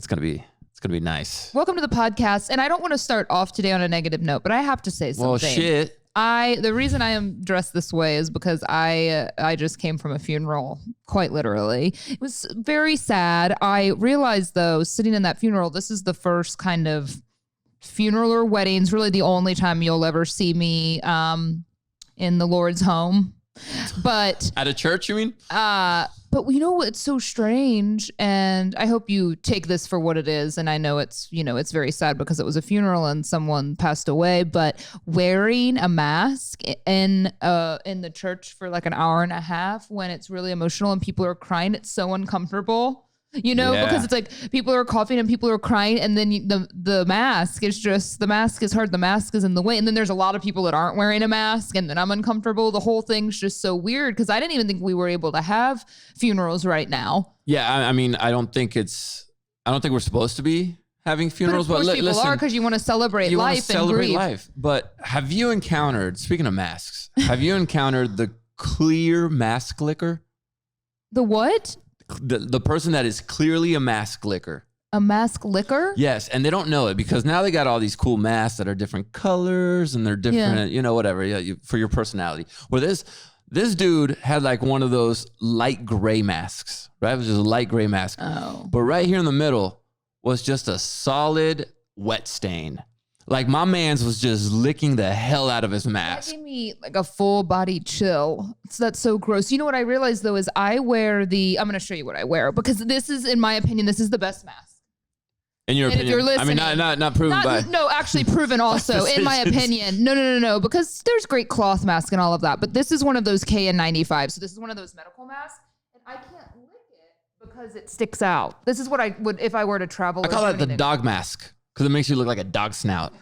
It's gonna be nice. Welcome to the podcast. And I don't want to start off today on a negative note, but I have to say something. Well, shit. The reason I am dressed this way is because I just came from a funeral, quite literally. It was very sad. I realized though, sitting in that funeral, this is the first kind of funeral or weddings, really the only time you'll ever see me in the Lord's home. But at a church, you mean? But you know what's so strange, and I hope you take this for what it is. And I know it's very sad because it was a funeral and someone passed away. But wearing a mask in the church for like an hour and a half when it's really emotional and people are crying, it's so uncomfortable. Because it's like people are coughing and people are crying, and then the mask is hard. The mask is in the way, and then there's a lot of people that aren't wearing a mask, and then I'm uncomfortable. The whole thing's just so weird because I didn't even think we were able to have funerals right now. Yeah, I mean, I don't think we're supposed to be having funerals, but of course people are, because you want to celebrate life and grieve. But have you encountered? Speaking of masks, have you encountered the clear mask licker? The what? The person that is clearly a mask licker. A mask licker? Yes, and they don't know it because now they got all these cool masks that are different colors and they're different, whatever, for your personality. Where this dude had like one of those light gray masks, right? It was just a light gray mask. Oh. But right here in the middle was just a solid wet stain. Like my man's was just licking the hell out of his mask. That gave me like a full body chill. So that's so gross. You know what I realized though is I'm going to show you what I wear because this is, in my opinion, this is the best mask. In your opinion? If you're listening, I mean, not proven by. No, actually proven also, in my opinion. No, because there's great cloth mask and all of that. But this is one of those KN95. So this is one of those medical masks. And I can't lick it because it sticks out. This is what I would, if I were to travel. I call that the dog mask. Because it makes you look like a dog snout.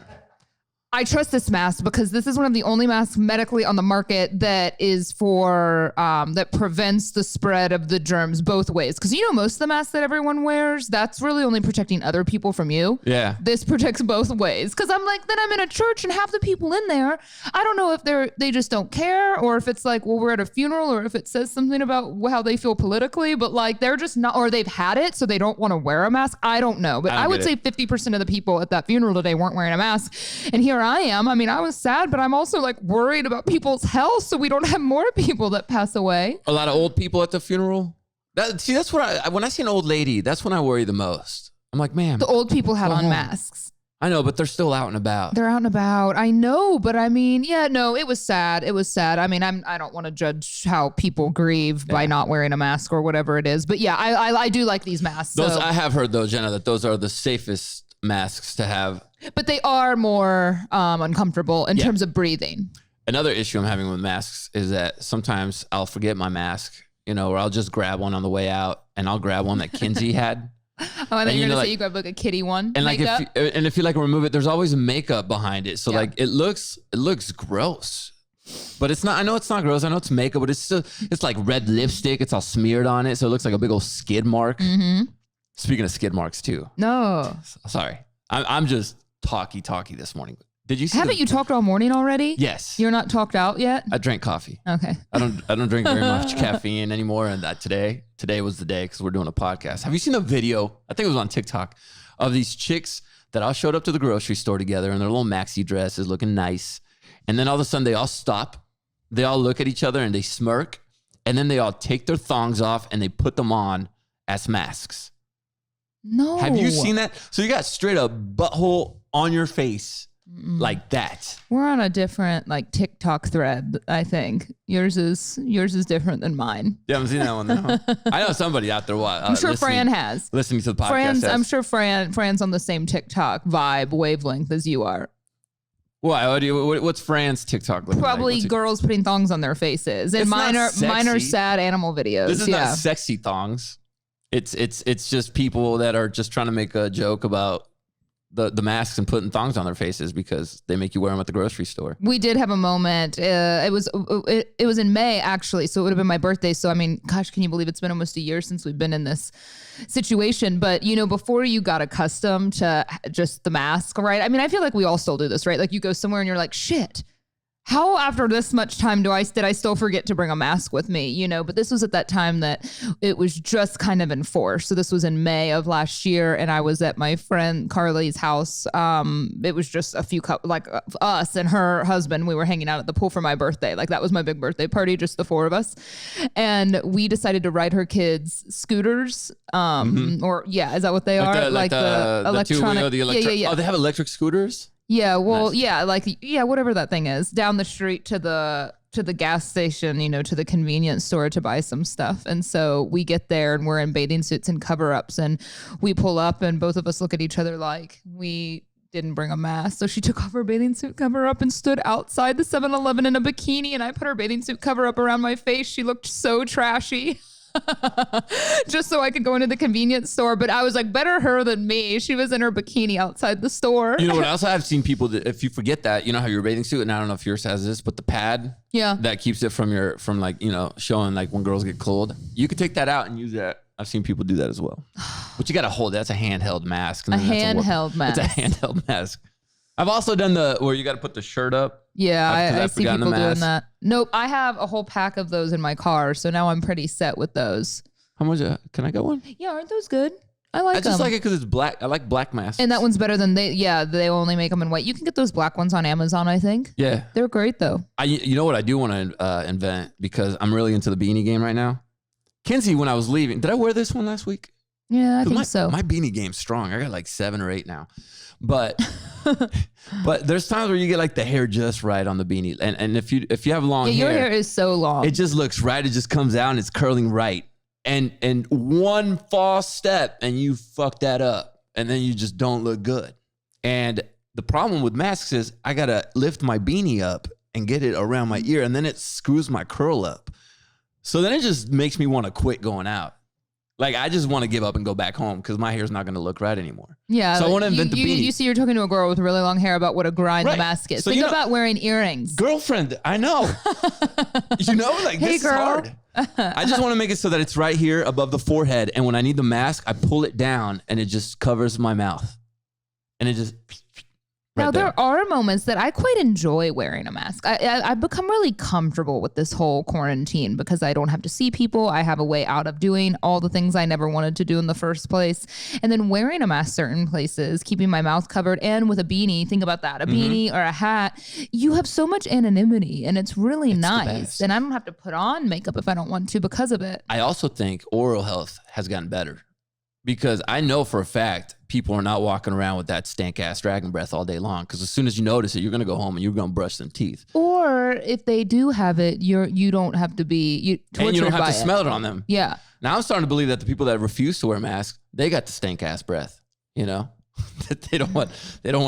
I trust this mask because this is one of the only masks medically on the market that is for, that prevents the spread of the germs both ways. Because most of the masks that everyone wears, that's really only protecting other people from you. Yeah. This protects both ways. Because I'm like, then I'm in a church and half the people in there, I don't know if they just don't care or if it's like, well, we're at a funeral or if it says something about how they feel politically, but like they're just not, or they've had it so they don't want to wear a mask. I don't know. But I would say 50% of the people at that funeral today weren't wearing a mask. And here I am. I mean, I was sad, but I'm also like worried about people's health so we don't have more people that pass away. A lot of old people at the funeral. That's what when I see an old lady, that's when I worry the most. I'm like, man. The old people had on masks. I know, but they're still out and about. They're out and about. I know, but I mean, it was sad. It was sad. I mean, I don't want to judge how people grieve by not wearing a mask or whatever it is. But yeah, I do like these masks. I have heard though, Jenna, that those are the safest masks to have. But they are more uncomfortable in terms of breathing. Another issue I'm having with masks is that sometimes I'll forget my mask, or I'll just grab one on the way out and I'll grab one that Kinsey had. Oh, I thought you were going to say you grab like a kitty one. And like if you like remove it, there's always makeup behind it. So like it looks gross. But it's not, I know it's not gross. I know it's makeup, but it's like red lipstick. It's all smeared on it. So it looks like a big old skid mark. Mm-hmm. Speaking of skid marks too. No. Sorry. I'm just talky this morning. Did you see? Haven't you talked all morning already? Yes. You're not talked out yet? I drank coffee. Okay. I don't drink very much caffeine anymore. And today was the day because we're doing a podcast. Have you seen a video? I think it was on TikTok of these chicks that all showed up to the grocery store together in their little maxi dresses looking nice. And then all of a sudden they all stop. They all look at each other and they smirk. And then they all take their thongs off and they put them on as masks. No. Have you seen that? So you got straight up butthole on your face like that. We're on a different like TikTok thread, I think. Yours is different than mine. Yeah, I haven't seen that one though. I know somebody out there. I'm sure Fran has. Listening to the podcast. I'm sure Fran's on the same TikTok vibe wavelength as you are. Why? What's Fran's TikTok looking Probably like? girls putting thongs on their faces. And mine are sad animal videos. This is not sexy thongs. It's just people that are just trying to make a joke about the masks and putting thongs on their faces because they make you wear them at the grocery store. We did have a moment. It was in May actually, so it would have been my birthday. So I mean, gosh, can you believe it's been almost a year since we've been in this situation? But before you got accustomed to just the mask, right? I mean, I feel like we all still do this, right? Like you go somewhere and you're like, shit, how after this much time did I still forget to bring a mask with me, you know? But this was at that time that it was just kind of enforced. So this was in May of last year, and I was at my friend Carly's house. It was just a few us and her husband. We were hanging out at the pool for my birthday. Like that was my big birthday party, just the four of us. And we decided to ride her kids' scooters. Or is that what they are? The electronic. Oh, they have electric scooters? Yeah, well, nice. whatever that thing is, down the street to the gas station, you know, to the convenience store to buy some stuff. And so we get there and we're in bathing suits and cover-ups, and we pull up and both of us look at each other like we didn't bring a mask. So she took off her bathing suit cover-up and stood outside the 7-Eleven in a bikini, and I put her bathing suit cover-up around my face. She looked so trashy. Just so I could go into the convenience store. But I was like, better her than me. She was in her bikini outside the store. You know what else I've seen people that if you forget that, you know how your bathing suit, and I don't know if yours has this, but the pad that keeps it from like, you know, showing like when girls get cold, you could take that out and use that. I've seen people do that as well. But you got to hold, that's a handheld mask. A handheld mask. It's a handheld mask. I've also done where you got to put the shirt up. Yeah, I see people doing that. Nope, I have a whole pack of those in my car, so now I'm pretty set with those. How much? Can I get one? Yeah, aren't those good? I just them. like it because it's black. I like black masks. And that one's better than they only make them in white. You can get those black ones on Amazon, I think. Yeah. They're great, though. You know what I do want to invent, because I'm really into the beanie game right now? Kinsey, when I was leaving, did I wear this one last week? Yeah, I think so. My beanie game's strong. I got like 7 or 8 now. But but there's times where you get like the hair just right on the beanie. And if you have long hair. Your hair is so long. It just looks right. It just comes out and it's curling right. And one false step and you fuck that up. And then you just don't look good. And the problem with masks is I got to lift my beanie up and get it around my ear. And then it screws my curl up. So then it just makes me want to quit going out. Like, I just want to give up and go back home because my hair's not going to look right anymore. Yeah. So I want to invent the beanie. You see, you're talking to a girl with really long hair about what a grind the mask is. So think about wearing earrings. Girlfriend, I know. Like, hey, this is hard. I just want to make it so that it's right here above the forehead. And when I need the mask, I pull it down and it just covers my mouth. And it just... Now, there are moments that I quite enjoy wearing a mask. I've become really comfortable with this whole quarantine because I don't have to see people. I have a way out of doing all the things I never wanted to do in the first place. And then wearing a mask certain places, keeping my mouth covered, and with a beanie, think about that, a beanie or a hat, you have so much anonymity and it's really nice. And I don't have to put on makeup if I don't want to because of it. I also think oral health has gotten better. Because I know for a fact people are not walking around with that stank ass dragon breath all day long. Because as soon as you notice it, you're gonna go home and you're gonna brush some teeth. Or if they do have it, you don't have to be tortured by it. And you don't have to smell it on them. Yeah. Now I'm starting to believe that the people that refuse to wear masks, they got the stank ass breath. You know, that they don't want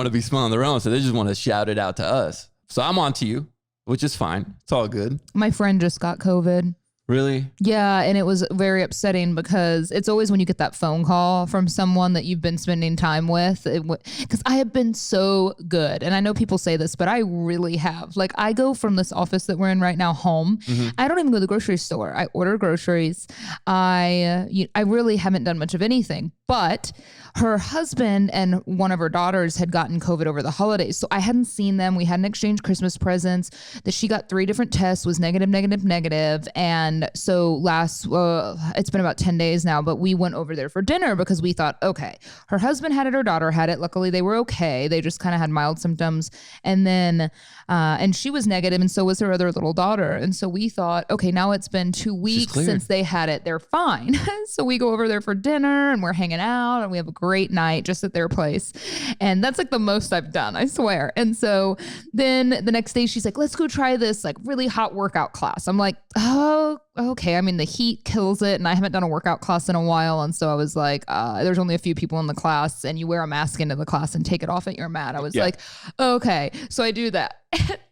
to be smelling their own, so they just want to shout it out to us. So I'm on to you, which is fine. It's all good. My friend just got COVID. Really? Yeah, and it was very upsetting because it's always when you get that phone call from someone that you've been spending time with. Because I have been so good, and I know people say this, but I really have. Like, I go from this office that we're in right now home. I don't even go to the grocery store. I order groceries. I really haven't done much of anything. But her husband and one of her daughters had gotten COVID over the holidays. So I hadn't seen them. We hadn't exchanged Christmas presents. That she got 3 different tests, was negative. And so it's been about 10 days now, but we went over there for dinner because we thought, okay, her husband had it, her daughter had it. Luckily they were okay. They just kind of had mild symptoms. And then, and she was negative, and so was her other little daughter. And so we thought, okay, now it's been 2 weeks since they had it. They're fine. So we go over there for dinner and we're hanging out and we have a great night just at their place. And that's like the most I've done, I swear. And so then the next day she's like, let's go try this like really hot workout class. I'm like, oh, okay. I mean, the heat kills it, and I haven't done a workout class in a while. And so I was like, there's only a few people in the class, and you wear a mask into the class and take it off at your mat. I was like, okay. So I do that.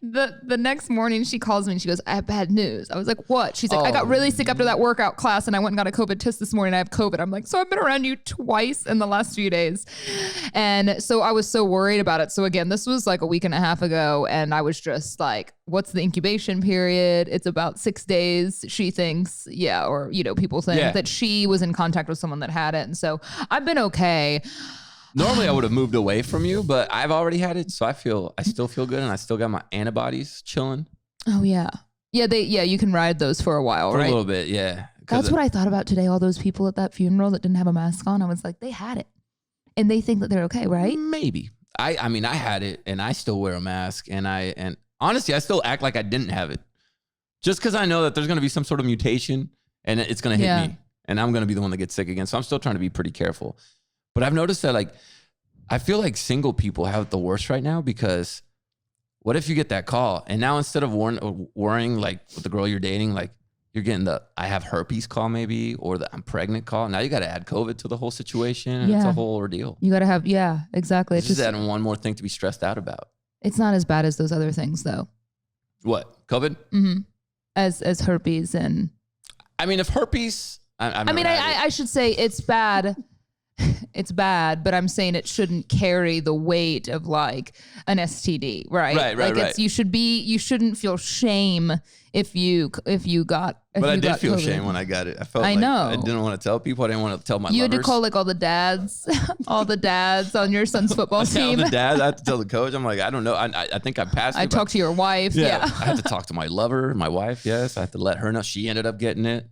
The next morning she calls me and she goes, I have bad news. I was like, what? She's like, I got really sick after that workout class and I went and got a COVID test this morning. I have COVID. I'm like, so I've been around you twice in the last few days. And so I was so worried about it. So again, this was like a week and a half ago, and I was just like, what's the incubation period? It's about 6 days. She thinks, or people think that she was in contact with someone that had it. And so I've been okay. Normally I would have moved away from you, but I've already had it. So I still feel good. And I still got my antibodies chilling. Oh yeah. Yeah, you can ride those for a while, for right? a little bit. Yeah. That's what I thought about today. All those people at that funeral that didn't have a mask on. I was like, they had it and they think that they're okay, right? Maybe. I mean, I had it and I still wear a mask and honestly, I still act like I didn't have it just because I know that there's going to be some sort of mutation and it's going to hit me and I'm going to be the one that gets sick again. So I'm still trying to be pretty careful. But I've noticed that like, I feel like single people have it the worst right now because what if you get that call and now instead of worrying like with the girl you're dating, like you're getting the I have herpes call maybe or the I'm pregnant call. Now you got to add COVID to the whole situation and it's a whole ordeal. You got to have, exactly. It's just adding one more thing to be stressed out about. It's not as bad as those other things though. What? COVID? Mm-hmm. As herpes and. I mean, if herpes, I should say it's bad. It's bad, but I'm saying it shouldn't carry the weight of like an STD, right? Right. You shouldn't feel shame if you got. But I did feel shame when I got it. I felt like I didn't want to tell people. I didn't want to tell my lovers. You had to call like all the dads on your son's football team. All the dads. I had to tell the coach. I'm like, I don't know. I think I passed it. I talked to your wife. Yeah. I had to talk to my lover, my wife. Yes. I had to let her know. She ended up getting it.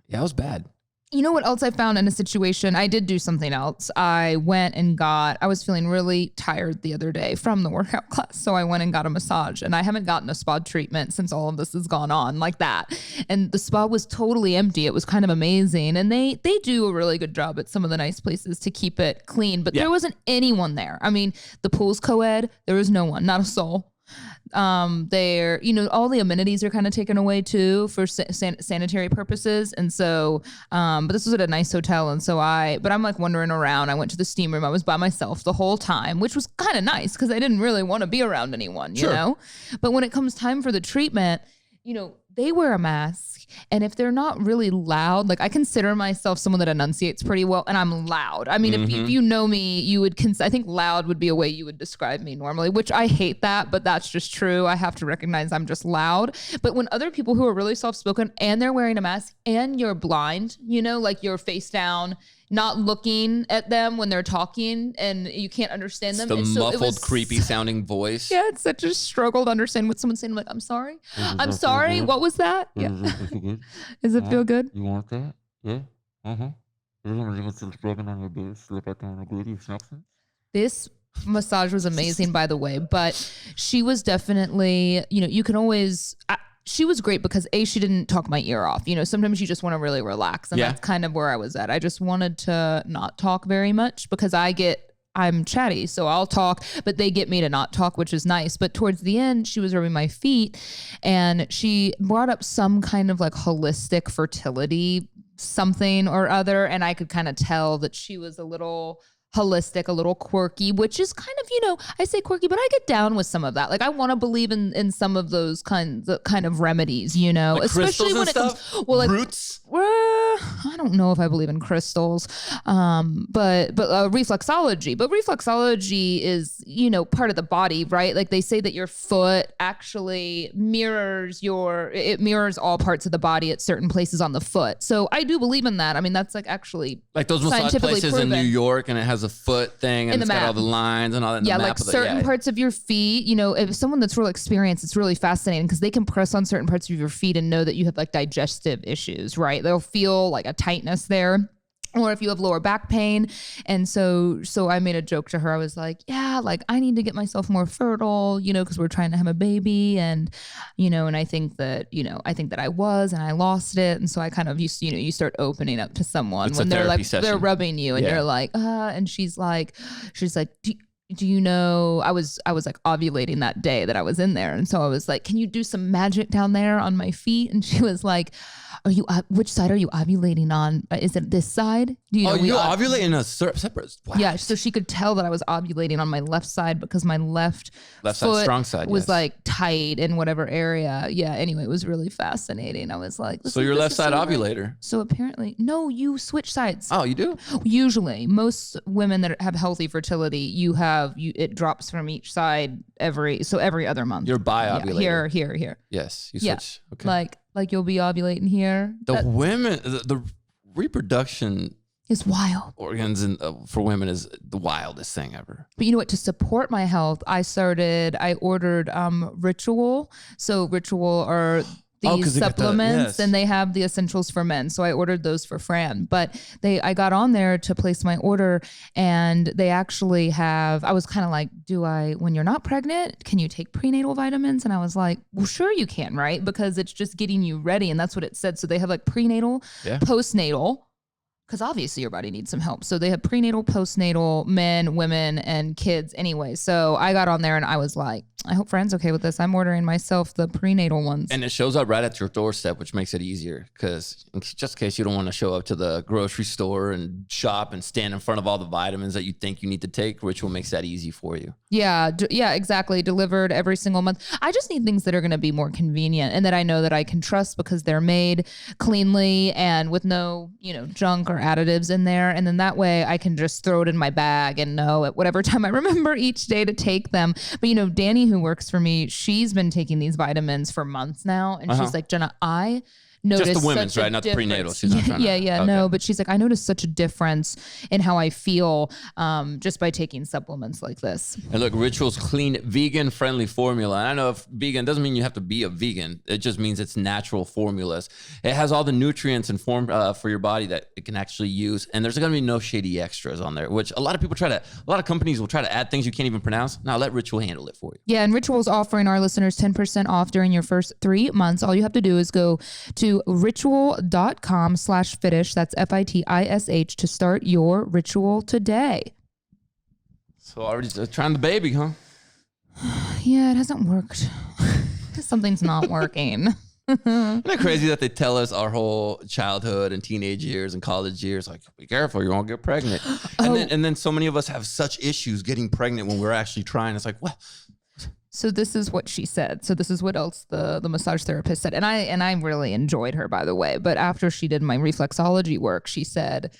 Yeah, it was bad. You know what else I found in a situation? I did do something else. I was feeling really tired the other day from the workout class. So I went and got a massage and I haven't gotten a spa treatment since all of this has gone on like that. And the spa was totally empty. It was kind of amazing. And they do a really good job at some of the nice places to keep it clean, but there wasn't anyone there. I mean, the pool's co-ed. There was no one, not a soul. They're, all the amenities are kind of taken away too for sanitary purposes. And so, but this was at a nice hotel. And so but I'm like wandering around. I went to the steam room. I was by myself the whole time, which was kind of nice because I didn't really want to be around anyone, you know? But when it comes time for the treatment, they wear a mask. And if they're not really loud, like I consider myself someone that enunciates pretty well and I'm loud. I mean, if you know me, you would, I think loud would be a way you would describe me normally, which I hate that, but that's just true. I have to recognize I'm just loud. But when other people who are really soft-spoken and they're wearing a mask and you're blind, like you're face down, not looking at them when they're talking and you can't understand them. The muffled, creepy sounding voice. Yeah, it's such a struggle to understand what someone's saying. I'm like, I'm sorry. I'm sorry. What was that? Yeah. Does it feel good? You want that? Yeah. This massage was amazing, by the way, but she was definitely, you can always... she was great because she didn't talk my ear off. Sometimes you just want to really relax. And that's kind of where I was at. I just wanted to not talk very much because I'm chatty. So I'll talk, but they get me to not talk, which is nice. But towards the end, she was rubbing my feet and she brought up some kind of like holistic fertility, something or other. And I could kind of tell that she was a little holistic, a little quirky, which is kind of, I say quirky, but I get down with some of that. Like I want to believe in some of those kind of remedies, like especially when it stuff? comes, well, like roots. I don't know if I believe in crystals, but reflexology. But reflexology is, part of the body, right? Like they say that your foot actually mirrors all parts of the body at certain places on the foot. So I do believe in that. I mean, that's like actually like those massage places proven. In New York, and it has a foot thing, and it's got all the lines and all that. Yeah, like certain parts of your feet. If someone that's real experienced, it's really fascinating because they can press on certain parts of your feet and know that you have like digestive issues, right? They'll feel like a tightness there. Or if you have lower back pain. And so I made a joke to her. I was like, yeah, like I need to get myself more fertile, because we're trying to have a baby. And, and I think that I was, and I lost it. And so I kind of you start opening up to someone when they're like, they're rubbing you and you're like, and she's like, do you know, I was like ovulating that day that I was in there. And so I was like, can you do some magic down there on my feet? And she was like, which side are you ovulating on? Is it this side? Do you know you ovulate in a separate? Wow. Yeah. So she could tell that I was ovulating on my left side because my left foot side, strong side, was like tight in whatever area. Yeah. Anyway, it was really fascinating. I was like, so your left side ovulator. So apparently, no, you switch sides. Oh, you do? Usually most women that have healthy fertility, it drops from each side every other month. You're bi-ovulator. Here. Yes. You switch. Okay. Like you'll be ovulating here. The women, the reproduction It's wild. organs and for women is the wildest thing ever. But you know what? To support my health, I ordered Ritual. So Ritual are these supplements and they have the essentials for men. So I ordered those for Fran, but I got on there to place my order and they actually I was kind of like, when you're not pregnant, can you take prenatal vitamins? And I was like, well, sure you can, right? Because it's just getting you ready. And that's what it said. So they have like prenatal, postnatal, because obviously your body needs some help. So they have prenatal, postnatal, men, women, and kids anyway. So I got on there and I was like, I hope Fran's okay with this. I'm ordering myself the prenatal ones. And it shows up right at your doorstep, which makes it easier because just in case you don't want to show up to the grocery store and shop and stand in front of all the vitamins that you think you need to take, Ritual makes that easy for you. Yeah, exactly. Delivered every single month. I just need things that are going to be more convenient and that I know that I can trust because they're made cleanly and with no, junk or additives in there. And then that way I can just throw it in my bag and know at whatever time I remember each day to take them. But Danny, who works for me, she's been taking these vitamins for months now. And she's like, Jenna, I noticed just the women's, right? Not the prenatal. She's not trying to, no. But she's like, I noticed such a difference in how I feel just by taking supplements like this. And look, Ritual's clean, vegan-friendly formula. And I know if vegan doesn't mean you have to be a vegan. It just means it's natural formulas. It has all the nutrients and form for your body that it can actually use. And there's going to be no shady extras on there, which a lot of companies will try to add things you can't even pronounce. Now let Ritual handle it for you. Yeah, and Ritual's offering our listeners 10% off during your first 3 months. All you have to do is go to ritual.com/Fitish. That's Fitish to start your ritual today. So already trying the baby, huh? Yeah, it hasn't worked. Something's not working. Isn't it crazy that they tell us our whole childhood and teenage years and college years, like, be careful, you won't get pregnant. And then so many of us have such issues getting pregnant when we're actually trying. It's like, what? So this is what she said. So this is what else the massage therapist said. And I really enjoyed her, by the way. But after she did my reflexology work, she said,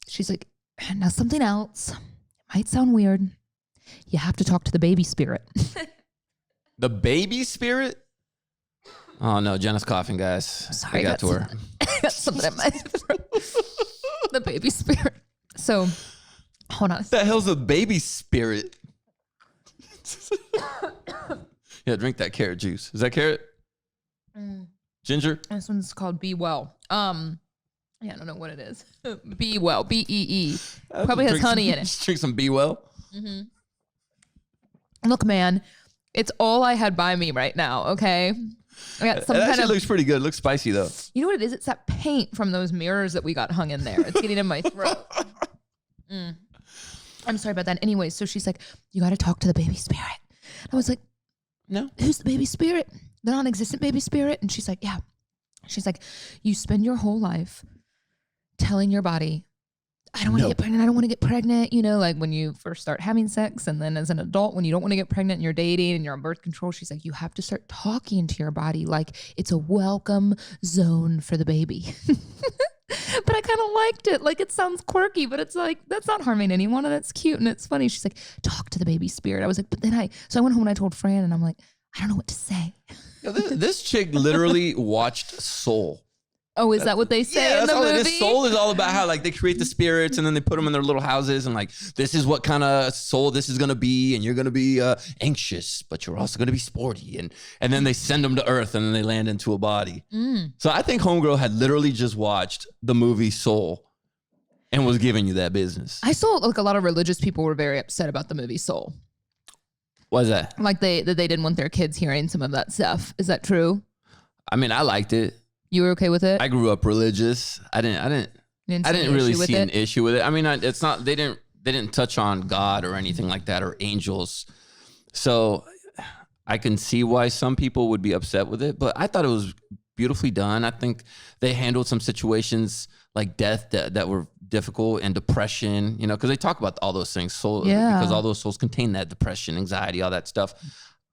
she's like, now something else. It might sound weird. You have to talk to the baby spirit. The baby spirit? Oh no, Jenna's coughing, guys. Sorry, I got to her. I got something in my throat. The baby spirit. So hold on. What the hell's a baby spirit? Yeah, drink that carrot juice. Is that carrot? Ginger? This one's called Be Well. I don't know what it is. Be Well, BEE. Probably has honey in it. Just drink some Be Well. Mm-hmm. Look, man, it's all I had by me right now. Okay, I got some kind of. Looks pretty good. It looks spicy though. You know what it is? It's that paint from those mirrors that we got hung in there. It's getting in my throat. I'm sorry about that. Anyway, so she's like, you got to talk to the baby spirit. I was like, no. Who's the baby spirit? The non-existent baby spirit? And she's like, yeah. She's like, you spend your whole life telling your body, I don't want to get pregnant. I don't want to get pregnant. Like when you first start having sex and then as an adult, when you don't want to get pregnant and you're dating and you're on birth control, she's like, you have to start talking to your body like it's a welcome zone for the baby. But I kind of liked it. Like, it sounds quirky, but it's like, that's not harming anyone. And it's cute and it's funny. She's like, talk to the baby spirit. I was like, but then so I went home and I told Fran and I'm like, I don't know what to say. This chick literally watched Soul. Oh, is that what they say in the movie? This Soul is all about how like they create the spirits and then they put them in their little houses and like, this is what kind of soul this is going to be. And you're going to be anxious, but you're also going to be sporty. And then they send them to Earth and then they land into a body. So I think Homegirl had literally just watched the movie Soul and was giving you that business. I saw like a lot of religious people were very upset about the movie Soul. What is that? Like they didn't want their kids hearing some of that stuff. Is that true? I mean, I liked it. You were okay with it? I grew up religious. I didn't really see an issue with it. I mean, it's not, they didn't touch on God or anything like that or angels. So I can see why some people would be upset with it, but I thought it was beautifully done. I think they handled some situations like death that were difficult and depression, because they talk about all those things. Because all those souls contain that depression, anxiety, all that stuff.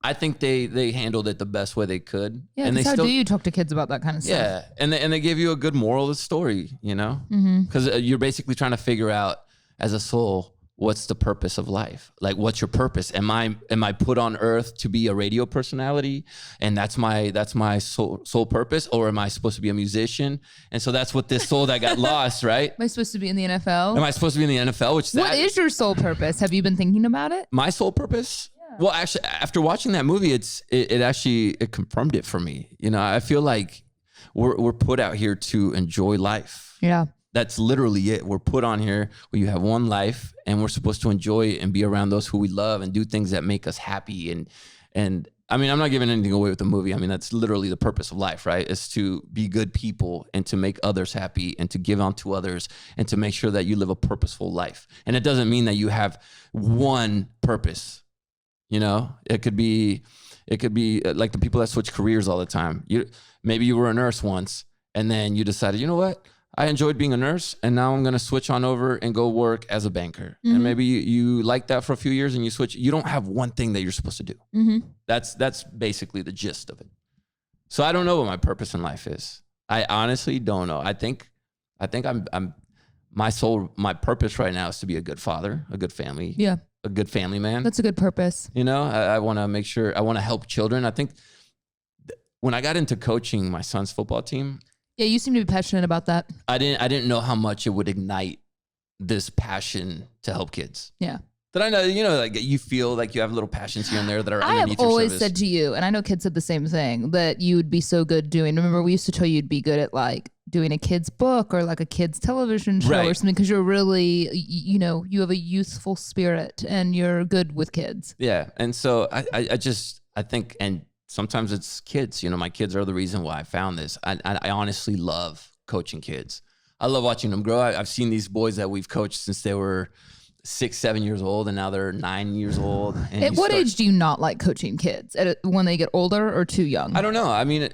I think they handled it the best way they could. Yeah, and how do you talk to kids about that kind of stuff? Yeah, and they give you a good moral of the story, because you're basically trying to figure out as a soul what's the purpose of life? Like, what's your purpose? Am I put on earth to be a radio personality, and that's my sole purpose, or am I supposed to be a musician? And so that's what this soul that got lost, right? Am I supposed to be in the NFL? Am I supposed to be in the NFL? What is your sole purpose? Have you been thinking about it? My sole purpose? Yeah. Well, actually, after watching that movie, it confirmed it for me. You know, I feel like we're put out here to enjoy life. Yeah. That's literally it. We're put on here where you have one life, and we're supposed to enjoy it and be around those who we love and do things that make us happy. And I mean, I'm not giving anything away with the movie. I mean, that's literally the purpose of life, right? Is to be good people and to make others happy and to give on to others and to make sure that you live a purposeful life. And it doesn't mean that you have one purpose. You know, it could be like the people that switch careers all the time. Maybe you were a nurse once, and then you decided, you know what? I enjoyed being a nurse, and now I'm going to switch on over and go work as a banker. Mm-hmm. And maybe you like that for a few years and you switch. You don't have one thing that you're supposed to do. Mm-hmm. That's basically the gist of it. So I don't know what my purpose in life is. I honestly don't know. I think I'm my purpose right now is to be a good father, a good family. Yeah. A good family man. That's a good purpose. You know, I want to make sure, I want to help children. I think when I got into coaching my son's football team, yeah, you seem to be passionate about that. I didn't know how much it would ignite this passion to help kids. Yeah. That I know, you know, like you feel like you have little passions here and there that are underneath your service. I have always said to you, and I know kids said the same thing, that you would be so good doing. Remember, we used to tell you you'd be good at like doing a kid's book or like a kid's television show or something, because you're really, you know, you have a youthful spirit and you're good with kids. Yeah. And so I think, and sometimes it's kids, you know, my kids are the reason why I found this. I honestly love coaching kids. I love watching them grow. I've seen these boys that we've coached since they were 6, 7 years old, and now they're 9 years old. And at what age do you not like coaching kids? When they get older or too young? I don't know. I mean,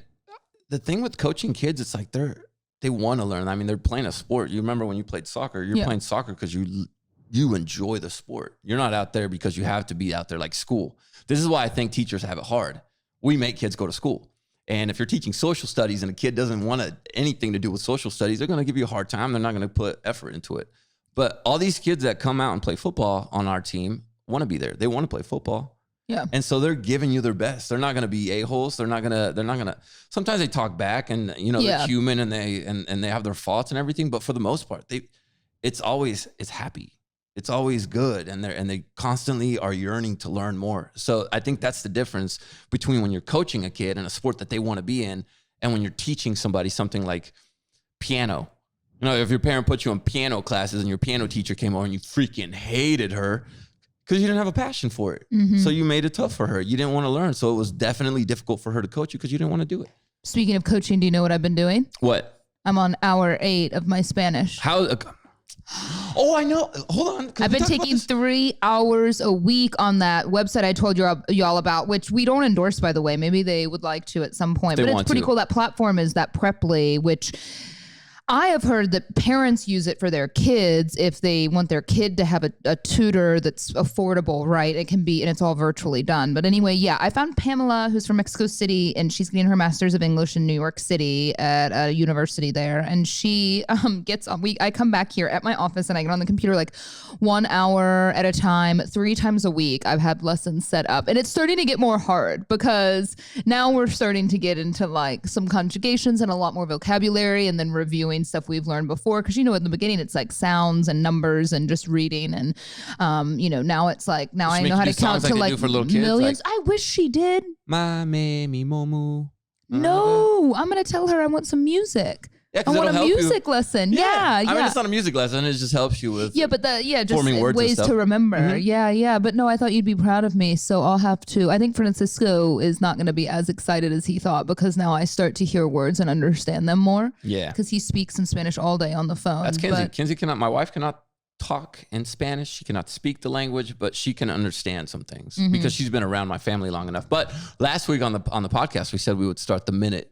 the thing with coaching kids, it's like they want to learn. I mean, they're playing a sport. You remember when you played soccer? You're playing soccer because you enjoy the sport. You're not out there because you have to be out there like school. This is why I think teachers have it hard. We make kids go to school. And if you're teaching social studies and a kid doesn't want anything to do with social studies, they're going to give you a hard time. They're not going to put effort into it. But all these kids that come out and play football on our team want to be there. They want to play football. Yeah. And so they're giving you their best. They're not going to be a-holes. They're not going to, sometimes they talk back and, you know, they're human and they have their faults and everything. But for the most part, it's happy. It's always good. And they constantly are yearning to learn more. So I think that's the difference between when you're coaching a kid in a sport that they want to be in and when you're teaching somebody something like piano. You know, if your parent put you in piano classes and your piano teacher came over and you freaking hated her because you didn't have a passion for it. Mm-hmm. So you made it tough for her. You didn't want to learn. So it was definitely difficult for her to coach you because you didn't want to do it. Speaking of coaching, do you know what I've been doing? What? I'm on hour 8 of my Spanish. How? Oh, I know. Hold on. I've been taking 3 hours a week on that website I told y'all about, which we don't endorse, by the way. Maybe they would like to at some point. But it's pretty cool. That platform is that Preply, which I have heard that parents use it for their kids if they want their kid to have a tutor that's affordable, right? It can be, and it's all virtually done. But anyway, yeah, I found Pamela, who's from Mexico City, and she's getting her master's of English in New York City at a university there. And she gets on. I come back here at my office and I get on the computer like 1 hour at a time, 3 times a week. I've had lessons set up, and it's starting to get more hard because now we're starting to get into like some conjugations and a lot more vocabulary, and then reviewing stuff we've learned before, because you know in the beginning it's like sounds and numbers and just reading, and you know now it's like now I know how to count to like millions. Like, I wish she did. Ma me mi momu. No, I'm gonna tell her I want some music. Yeah, I want a music lesson. Yeah. I mean, it's not a music lesson. It just helps you with just forming words ways to remember. Mm-hmm. Yeah. But no, I thought you'd be proud of me. So I'll have to. I think Francisco is not going to be as excited as he thought, because now I start to hear words and understand them more. Yeah. Because he speaks in Spanish all day on the phone. That's Kinsey. Kinsey cannot. My wife cannot talk in Spanish. She cannot speak the language, but she can understand some things because she's been around my family long enough. But last week on the podcast, we said we would start the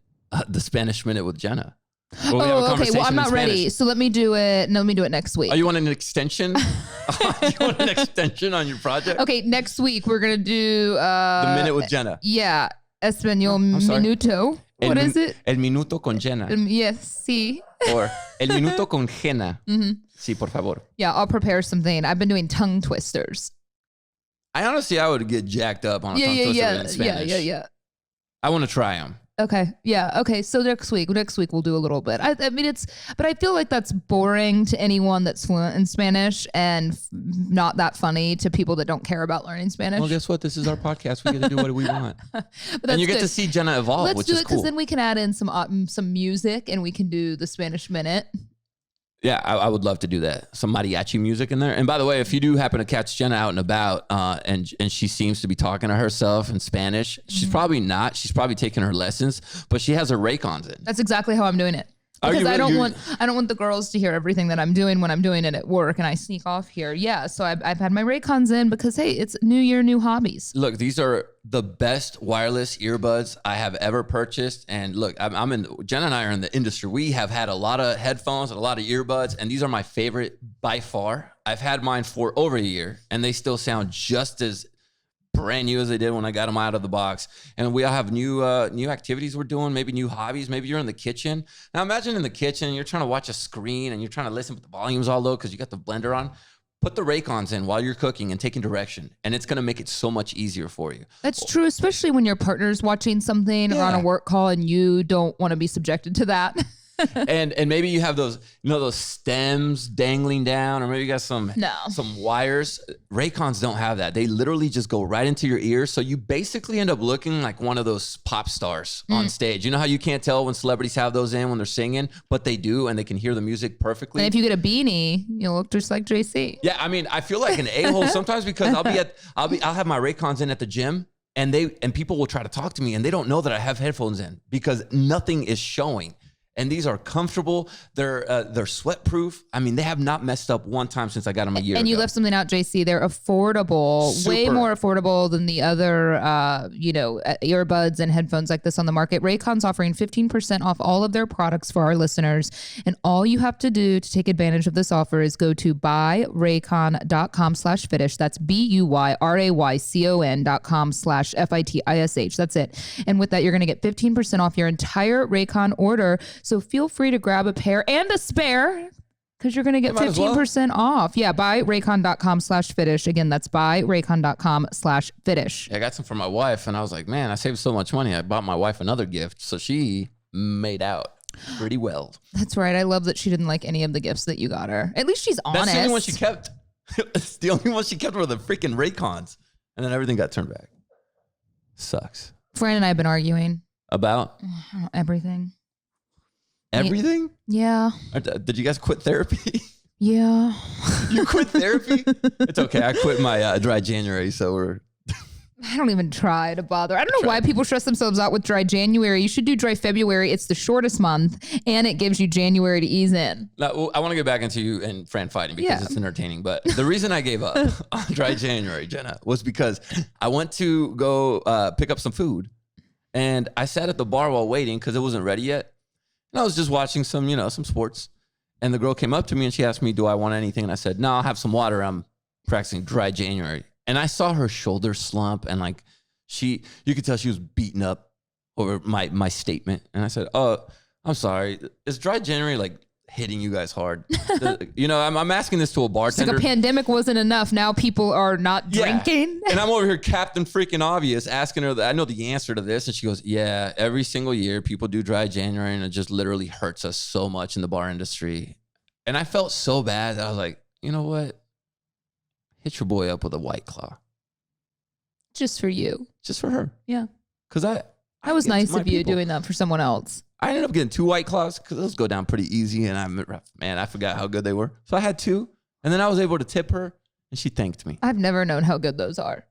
Spanish minute with Jenna. Okay. Well, I'm not ready. So let me do it. No, let me do it next week. Oh, you want an extension? You want an extension on your project? Okay. Next week, we're going to do the minute with Jenna. Yeah. Español minuto. What is it? El minuto con Jenna. Yes, sí. Or el minuto con Jenna. Sí, por favor. Yeah, I'll prepare something. I've been doing tongue twisters. I would get jacked up on a tongue twister in Spanish. Yeah. I want to try them. Okay. Yeah. Okay. So next week we'll do a little bit. I mean, but I feel like that's boring to anyone that's fluent in Spanish and not that funny to people that don't care about learning Spanish. Well, guess what? This is our podcast. We get to do what we want. And you get to see Jenna evolve, which is cool. Let's do it because then we can add in some music and we can do the Spanish Minute. Yeah, I would love to do that. Some mariachi music in there. And by the way, if you do happen to catch Jenna out and about, and she seems to be talking to herself in Spanish, she's probably not. She's probably taking her lessons, but she has her Raycons in. That's exactly how I'm doing it. Because I don't want the girls to hear everything that I'm doing when I'm doing it at work and I sneak off here. Yeah, so I've had my Raycons in because, hey, it's new year, new hobbies. Look, these are the best wireless earbuds I have ever purchased. And look, Jenna and I are in the industry. We have had a lot of headphones and a lot of earbuds, and these are my favorite by far. I've had mine for over a year, and they still sound just as brand new as they did when I got them out of the box. And we all have new activities we're doing, maybe new hobbies. Maybe you're in the kitchen. Now imagine in the kitchen, you're trying to watch a screen and you're trying to listen, but the volume's all low because you got the blender on. Put the Raycons in while you're cooking and taking direction, and it's going to make it so much easier for you. That's true, especially when your partner's watching something or on a work call and you don't want to be subjected to that. and maybe you have those, those stems dangling down, or maybe you got some wires. Raycons don't have that. They literally just go right into your ear. So you basically end up looking like one of those pop stars on stage. You know how you can't tell when celebrities have those in when they're singing, but they do, and they can hear the music perfectly. And if you get a beanie, you'll look just like JC. Yeah, I mean, I feel like an a-hole sometimes because I'll have my Raycons in at the gym, and people will try to talk to me, and they don't know that I have headphones in because nothing is showing. And these are comfortable. They're sweat proof. I mean, they have not messed up one time since I got them a year ago. And you left something out, JC. They're affordable, way more affordable than the other, earbuds and headphones like this on the market. Raycon's offering 15% off all of their products for our listeners. And all you have to do to take advantage of this offer is go to buyraycon.com/Fitish. That's BUYRAYCON.com/FITISH. That's it. And with that, you're going to get 15% off your entire Raycon order. So feel free to grab a pair and a spare because you're going to get 15% off. Yeah, buyraycon.com/Fitish. Again, that's buyraycon.com/Fitish. I got some for my wife, and I was like, man, I saved so much money. I bought my wife another gift, so she made out pretty well. That's right. I love that she didn't like any of the gifts that you got her. At least she's honest. That's the only one she kept. It's the only one she kept were the freaking Raycons, and then everything got turned back. Sucks. Fran and I have been arguing. About? Everything. Everything? Yeah. Did you guys quit therapy? Yeah. You quit therapy? It's okay. I quit my dry January, so I don't even try to bother. I don't know why people stress themselves out with dry January. You should do dry February. It's the shortest month, and it gives you January to ease in. Now, I want to get back into you and Fran fighting because it's entertaining. But the reason I gave up on dry January, Jenna, was because I went to go pick up some food, and I sat at the bar while waiting because it wasn't ready yet. And I was just watching some sports. And the girl came up to me and she asked me, do I want anything? And I said, no, I'll have some water. I'm practicing dry January. And I saw her shoulder slump and you could tell she was beaten up over my statement. And I said, oh, I'm sorry. Is dry January hitting you guys hard? I'm asking this to a bartender. It's like a pandemic wasn't enough. Now people are not drinking. And I'm over here, Captain Freaking Obvious, asking her that I know the answer to this. And she goes, yeah, every single year people do dry January and it just literally hurts us so much in the bar industry. And I felt so bad that I was like, you know what? Hit your boy up with a White Claw. Just for you. Just for her. Yeah. Because that was nice of you doing that for someone else. I ended up getting 2 White Claws because those go down pretty easy. And I forgot how good they were. So I had 2. And then I was able to tip her and she thanked me. I've never known how good those are.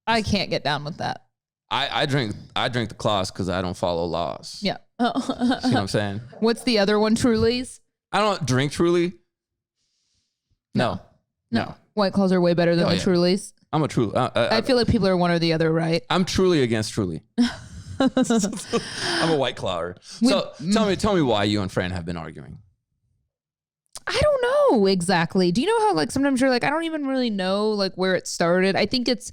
I can't get down with that. I drink the claws because I don't follow laws. Yeah. See what I'm saying? What's the other one, Truly's? I don't drink Truly. No. White Claws are way better than the Truly's. I'm a Truly. I feel like people are one or the other, right? I'm truly against Truly. I'm a White Clawer. So tell me why you and Fran have been arguing. I don't know exactly. Do you know how like sometimes you're like, I don't even really know like where it started. I think it's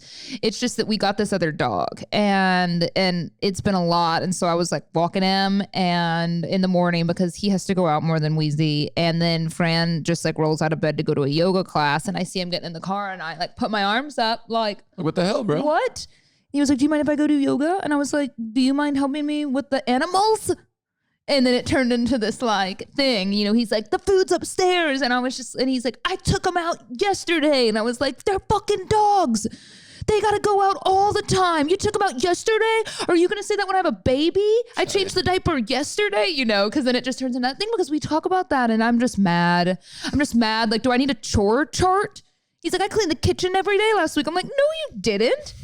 just that we got this other dog and it's been a lot. And so I was like walking him and in the morning because he has to go out more than Wheezy. And then Fran just like rolls out of bed to go to a yoga class and I see him getting in the car and I like put my arms up like, what the hell, bro? What? He was like, do you mind if I go do yoga? And I was like, do you mind helping me with the animals? And then it turned into this like thing, you know, he's like, the food's upstairs. And I was just, and he's like, I took them out yesterday. And I was like, they're fucking dogs. They got to go out all the time. You took them out yesterday? Are you going to say that when I have a baby? I changed the diaper yesterday, you know, because then it just turns into that thing because we talk about that. And I'm just mad. Like, do I need a chore chart? He's like, I cleaned the kitchen every day last week. I'm like, no, you didn't.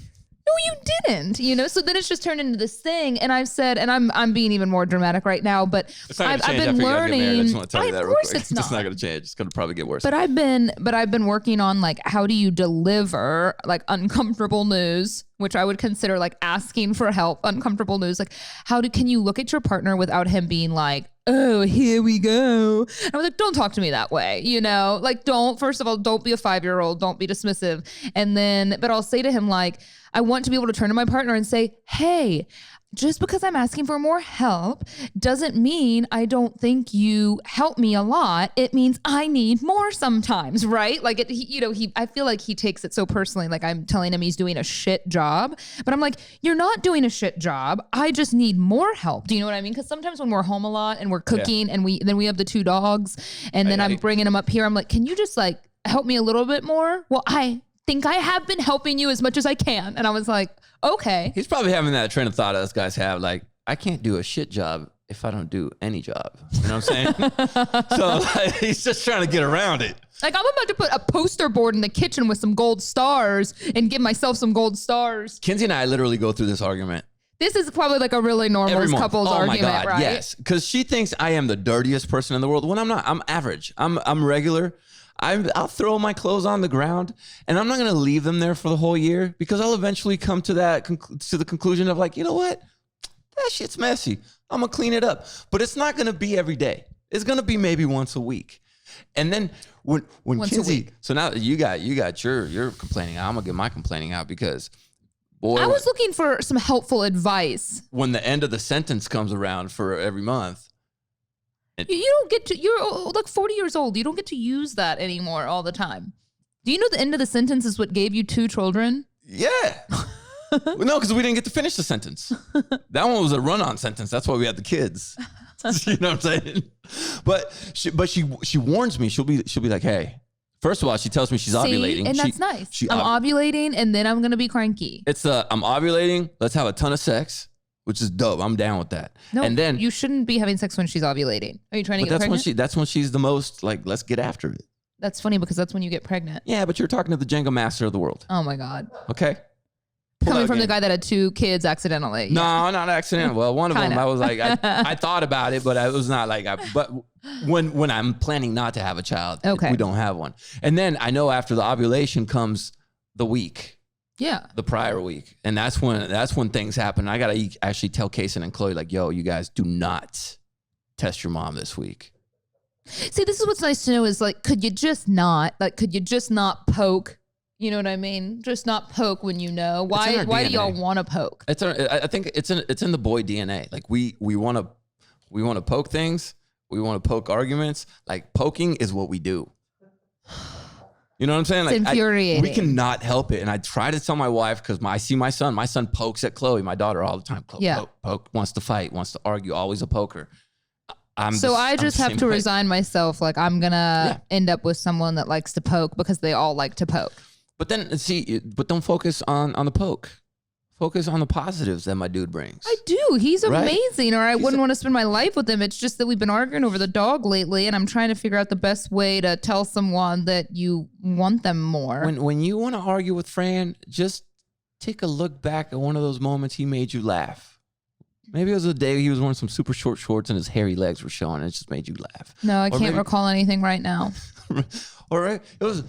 No, you didn't, you know? So then it's just turned into this thing. And I've said, and I'm being even more dramatic right now, but I've been learning. I just want to tell you that of real course quick. it's not. It's not going to change. It's going to probably get worse. But I've been working on like, how do you deliver like uncomfortable news, which I would consider like asking for help, uncomfortable news. Like can you look at your partner without him being like, oh, here we go. And I was like, don't talk to me that way. You know, like first of all, don't be a 5-year-old. Don't be dismissive. And then, but I'll say to him, like, I want to be able to turn to my partner and say, hey, just because I'm asking for more help doesn't mean I don't think you help me a lot. It means I need more sometimes, right? Like, I feel like he takes it so personally. Like I'm telling him he's doing a shit job, but I'm like, you're not doing a shit job. I just need more help. Do you know what I mean? Because sometimes when we're home a lot and we're cooking and then we have the 2 dogs and then I'm bringing them up here. I'm like, can you just like help me a little bit more? Well, I think I have been helping you as much as I can. And I was like, okay. He's probably having that train of thought us guys have. Like, I can't do a shit job if I don't do any job. You know what I'm saying? So like, he's just trying to get around it. Like I'm about to put a poster board in the kitchen with some gold stars and give myself some gold stars. Kinsey and I literally go through this argument. This is probably like a really normal couples argument, my God, right? Yes, because she thinks I am the dirtiest person in the world when I'm not. I'm average. I'm regular. I'll throw my clothes on the ground and I'm not going to leave them there for the whole year because I'll eventually come to the conclusion of like, you know what? That shit's messy. I'm going to clean it up. But it's not going to be every day. It's going to be maybe once a week. And then when Kinsey, so now you got your complaining out. I'm going to get my complaining out because boy, I was looking for some helpful advice. When the end of the sentence comes around for every month, you don't get to, you're like 40 years old. You don't get to use that anymore all the time. Do you know the end of the sentence is what gave you 2 children? Yeah. No, because we didn't get to finish the sentence. That one was a run-on sentence. That's why we had the kids. You know what I'm saying? But she warns me. She'll be like, hey, first of all, she tells me she's ovulating. And that's nice. I'm ovulating and then I'm going to be cranky. It's I'm ovulating. Let's have a ton of sex. Which is dope. I'm down with that. No, and then you shouldn't be having sex when she's ovulating. Are you trying to get pregnant? That's when she's the most like, let's get after it. That's funny because that's when you get pregnant. Yeah, but you're talking to the Jenga master of the world. Oh my God. Okay. Coming from the guy that had 2 kids accidentally. No, not accidental. Well, one of them, I was like, I thought about it, but it was not like, but when I'm planning not to have a child, we don't have one. And then I know after the ovulation comes the week. Yeah. The prior week. And that's when things happen. I got to actually tell Kason and Chloe, like, yo, you guys do not test your mom this week. See, this is what's nice to know is like, could you just not poke? You know what I mean? Just not poke when you know. Why do y'all want to poke? I think it's in the boy DNA. Like we want to poke things. We want to poke arguments. Like poking is what we do. You know what I'm saying? Like, it's infuriating. We cannot help it. And I try to tell my wife because I see my son. My son pokes at Chloe, my daughter, all the time. Poke, wants to fight, wants to argue, always a poker. I just have to resign myself. Like I'm going to end up with someone that likes to poke because they all like to poke. But then don't focus on the poke. Focus on the positives that my dude brings. I do. He's amazing, or I wouldn't want to spend my life with him. It's just that we've been arguing over the dog lately, and I'm trying to figure out the best way to tell someone that you want them more. When you want to argue with Fran, just take a look back at one of those moments he made you laugh. Maybe it was a day he was wearing some super short shorts and his hairy legs were showing, and it just made you laugh. No, I can't recall anything right now. Or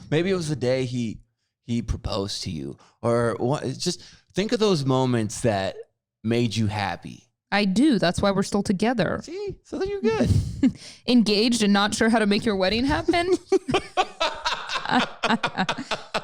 maybe it was the day he proposed to you, or what? It's just think of those moments that made you happy. I do. That's why we're still together. See? So then you're good. Engaged and not sure how to make your wedding happen?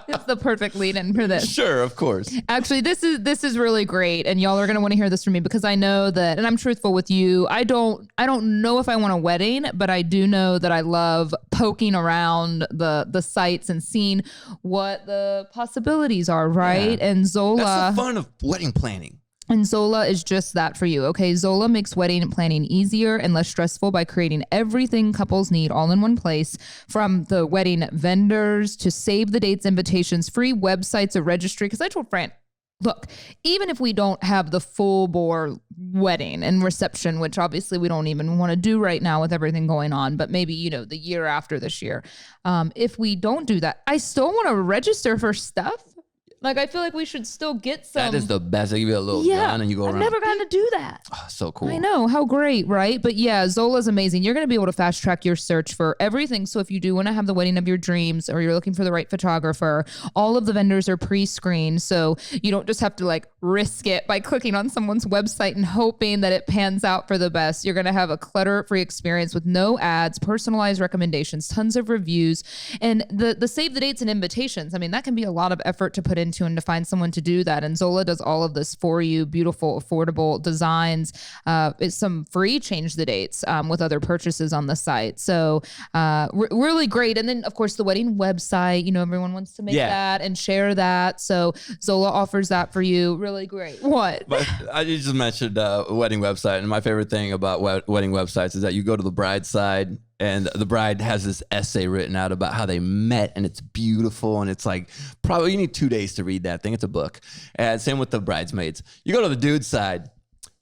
It's the perfect lead-in for this. Sure, of course. Actually, this is really great, and y'all are gonna want to hear this from me because I know that, and I'm truthful with you. I don't know if I want a wedding, but I do know that I love poking around the sites and seeing what the possibilities are, right? Yeah. And Zola. That's the fun of wedding planning. And Zola is just that for you, okay? Zola makes wedding planning easier and less stressful by creating everything couples need all in one place, from the wedding vendors to save the dates invitations, free websites of registry. Because I told Fran, look, even if we don't have the full bore wedding and reception, which obviously we don't even want to do right now with everything going on, but maybe, the year after this year, if we don't do that, I still want to register for stuff. Like, I feel like we should still get some. That is the best. They give you a little gun and you go around. I've never gotten to do that. Oh, so cool. I know. How great, right? But yeah, Zola's amazing. You're going to be able to fast track your search for everything. So if you do want to have the wedding of your dreams, or you're looking for the right photographer, all of the vendors are pre-screened. So you don't just have to risk it by clicking on someone's website and hoping that it pans out for the best. You're going to have a clutter-free experience with no ads, personalized recommendations, tons of reviews, and the save the dates and invitations. I mean, that can be a lot of effort to put into and to find someone to do that. And Zola does all of this for you. Beautiful, affordable designs. It's some free change the dates with other purchases on the site. So really great. And then of course the wedding website, everyone wants to make that and share that. So Zola offers that for you. Really great. What? But I just mentioned a wedding website, and my favorite thing about wedding websites is that you go to the bride's side, and the bride has this essay written out about how they met, and it's beautiful. And it's probably you need 2 days to read that thing. It's a book. And same with the bridesmaids. You go to the dude's side.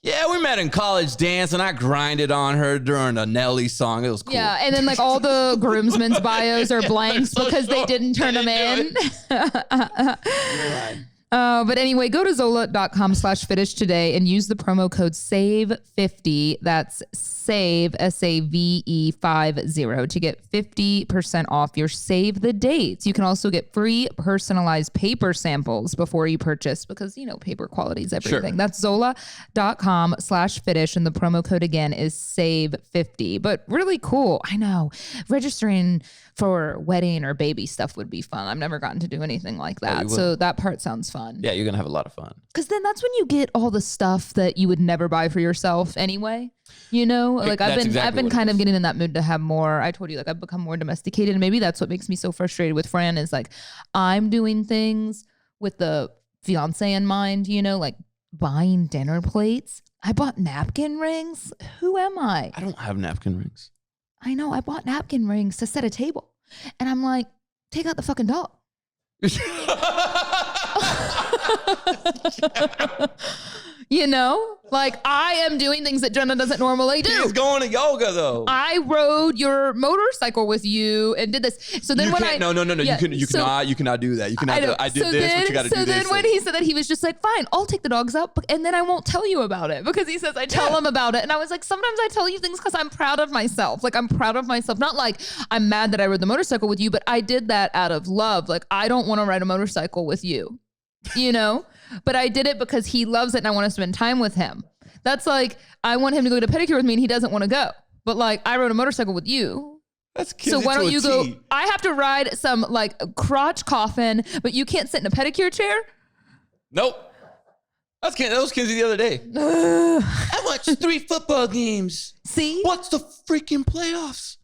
Yeah, we met in college dance, and I grinded on her during a Nelly song. It was cool. Yeah, and then all the groomsmen's bios are blanks because they didn't turn them in. But anyway, go to zola.com/Fitish today and use the promo code SAVE50. That's SAVE, SAVE 50, to get 50% off your save the dates. You can also get free personalized paper samples before you purchase, because, paper quality is everything. Sure. That's zola.com/Fitish. And the promo code again is SAVE50. But really cool. I know. Registering for wedding or baby stuff would be fun. I've never gotten to do anything like that. So that part sounds fun. Yeah, you're going to have a lot of fun. Because then that's when you get all the stuff that you would never buy for yourself anyway. I've been kind of getting in that mood to have more. I told you, I've become more domesticated. And maybe that's what makes me so frustrated with Fran is I'm doing things with the fiance in mind, buying dinner plates. I bought napkin rings. Who am I? I don't have napkin rings. I know. I bought napkin rings to set a table. And I'm like, take out the fucking dog. I am doing things that Jenna doesn't normally do. She's going to yoga though. I rode your motorcycle with you and did this. So then No. Yeah, you cannot do that. You cannot. I did this, but you got to do this. So then when he said that, he was just like, fine, I'll take the dogs out, and then I won't tell you about it, because he says I tell him about it. And I was like, sometimes I tell you things because I'm proud of myself. I'm proud of myself. Not I'm mad that I rode the motorcycle with you, but I did that out of love. I don't want to ride a motorcycle with you, but I did it because he loves it and I want to spend time with him. That's I want him to go to pedicure with me and he doesn't want to go. But I rode a motorcycle with you. That's Kinsey. So why don't you go? T. I have to ride some crotch coffin, but you can't sit in a pedicure chair? Nope. That was Kinsey the other day. I watched 3 football games. See? What's the freaking playoffs?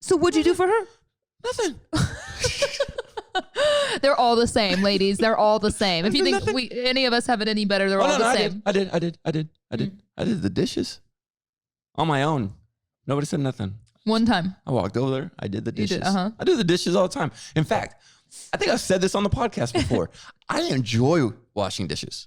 So what'd you do for her? Nothing. They're all the same, ladies. They're all the same. If you think any of us have it any better, they're all the same. I did the dishes on my own. Nobody said nothing. One time. I walked over there. I did the dishes. You did, I do the dishes all the time. In fact, I think I've said this on the podcast before. I enjoy washing dishes.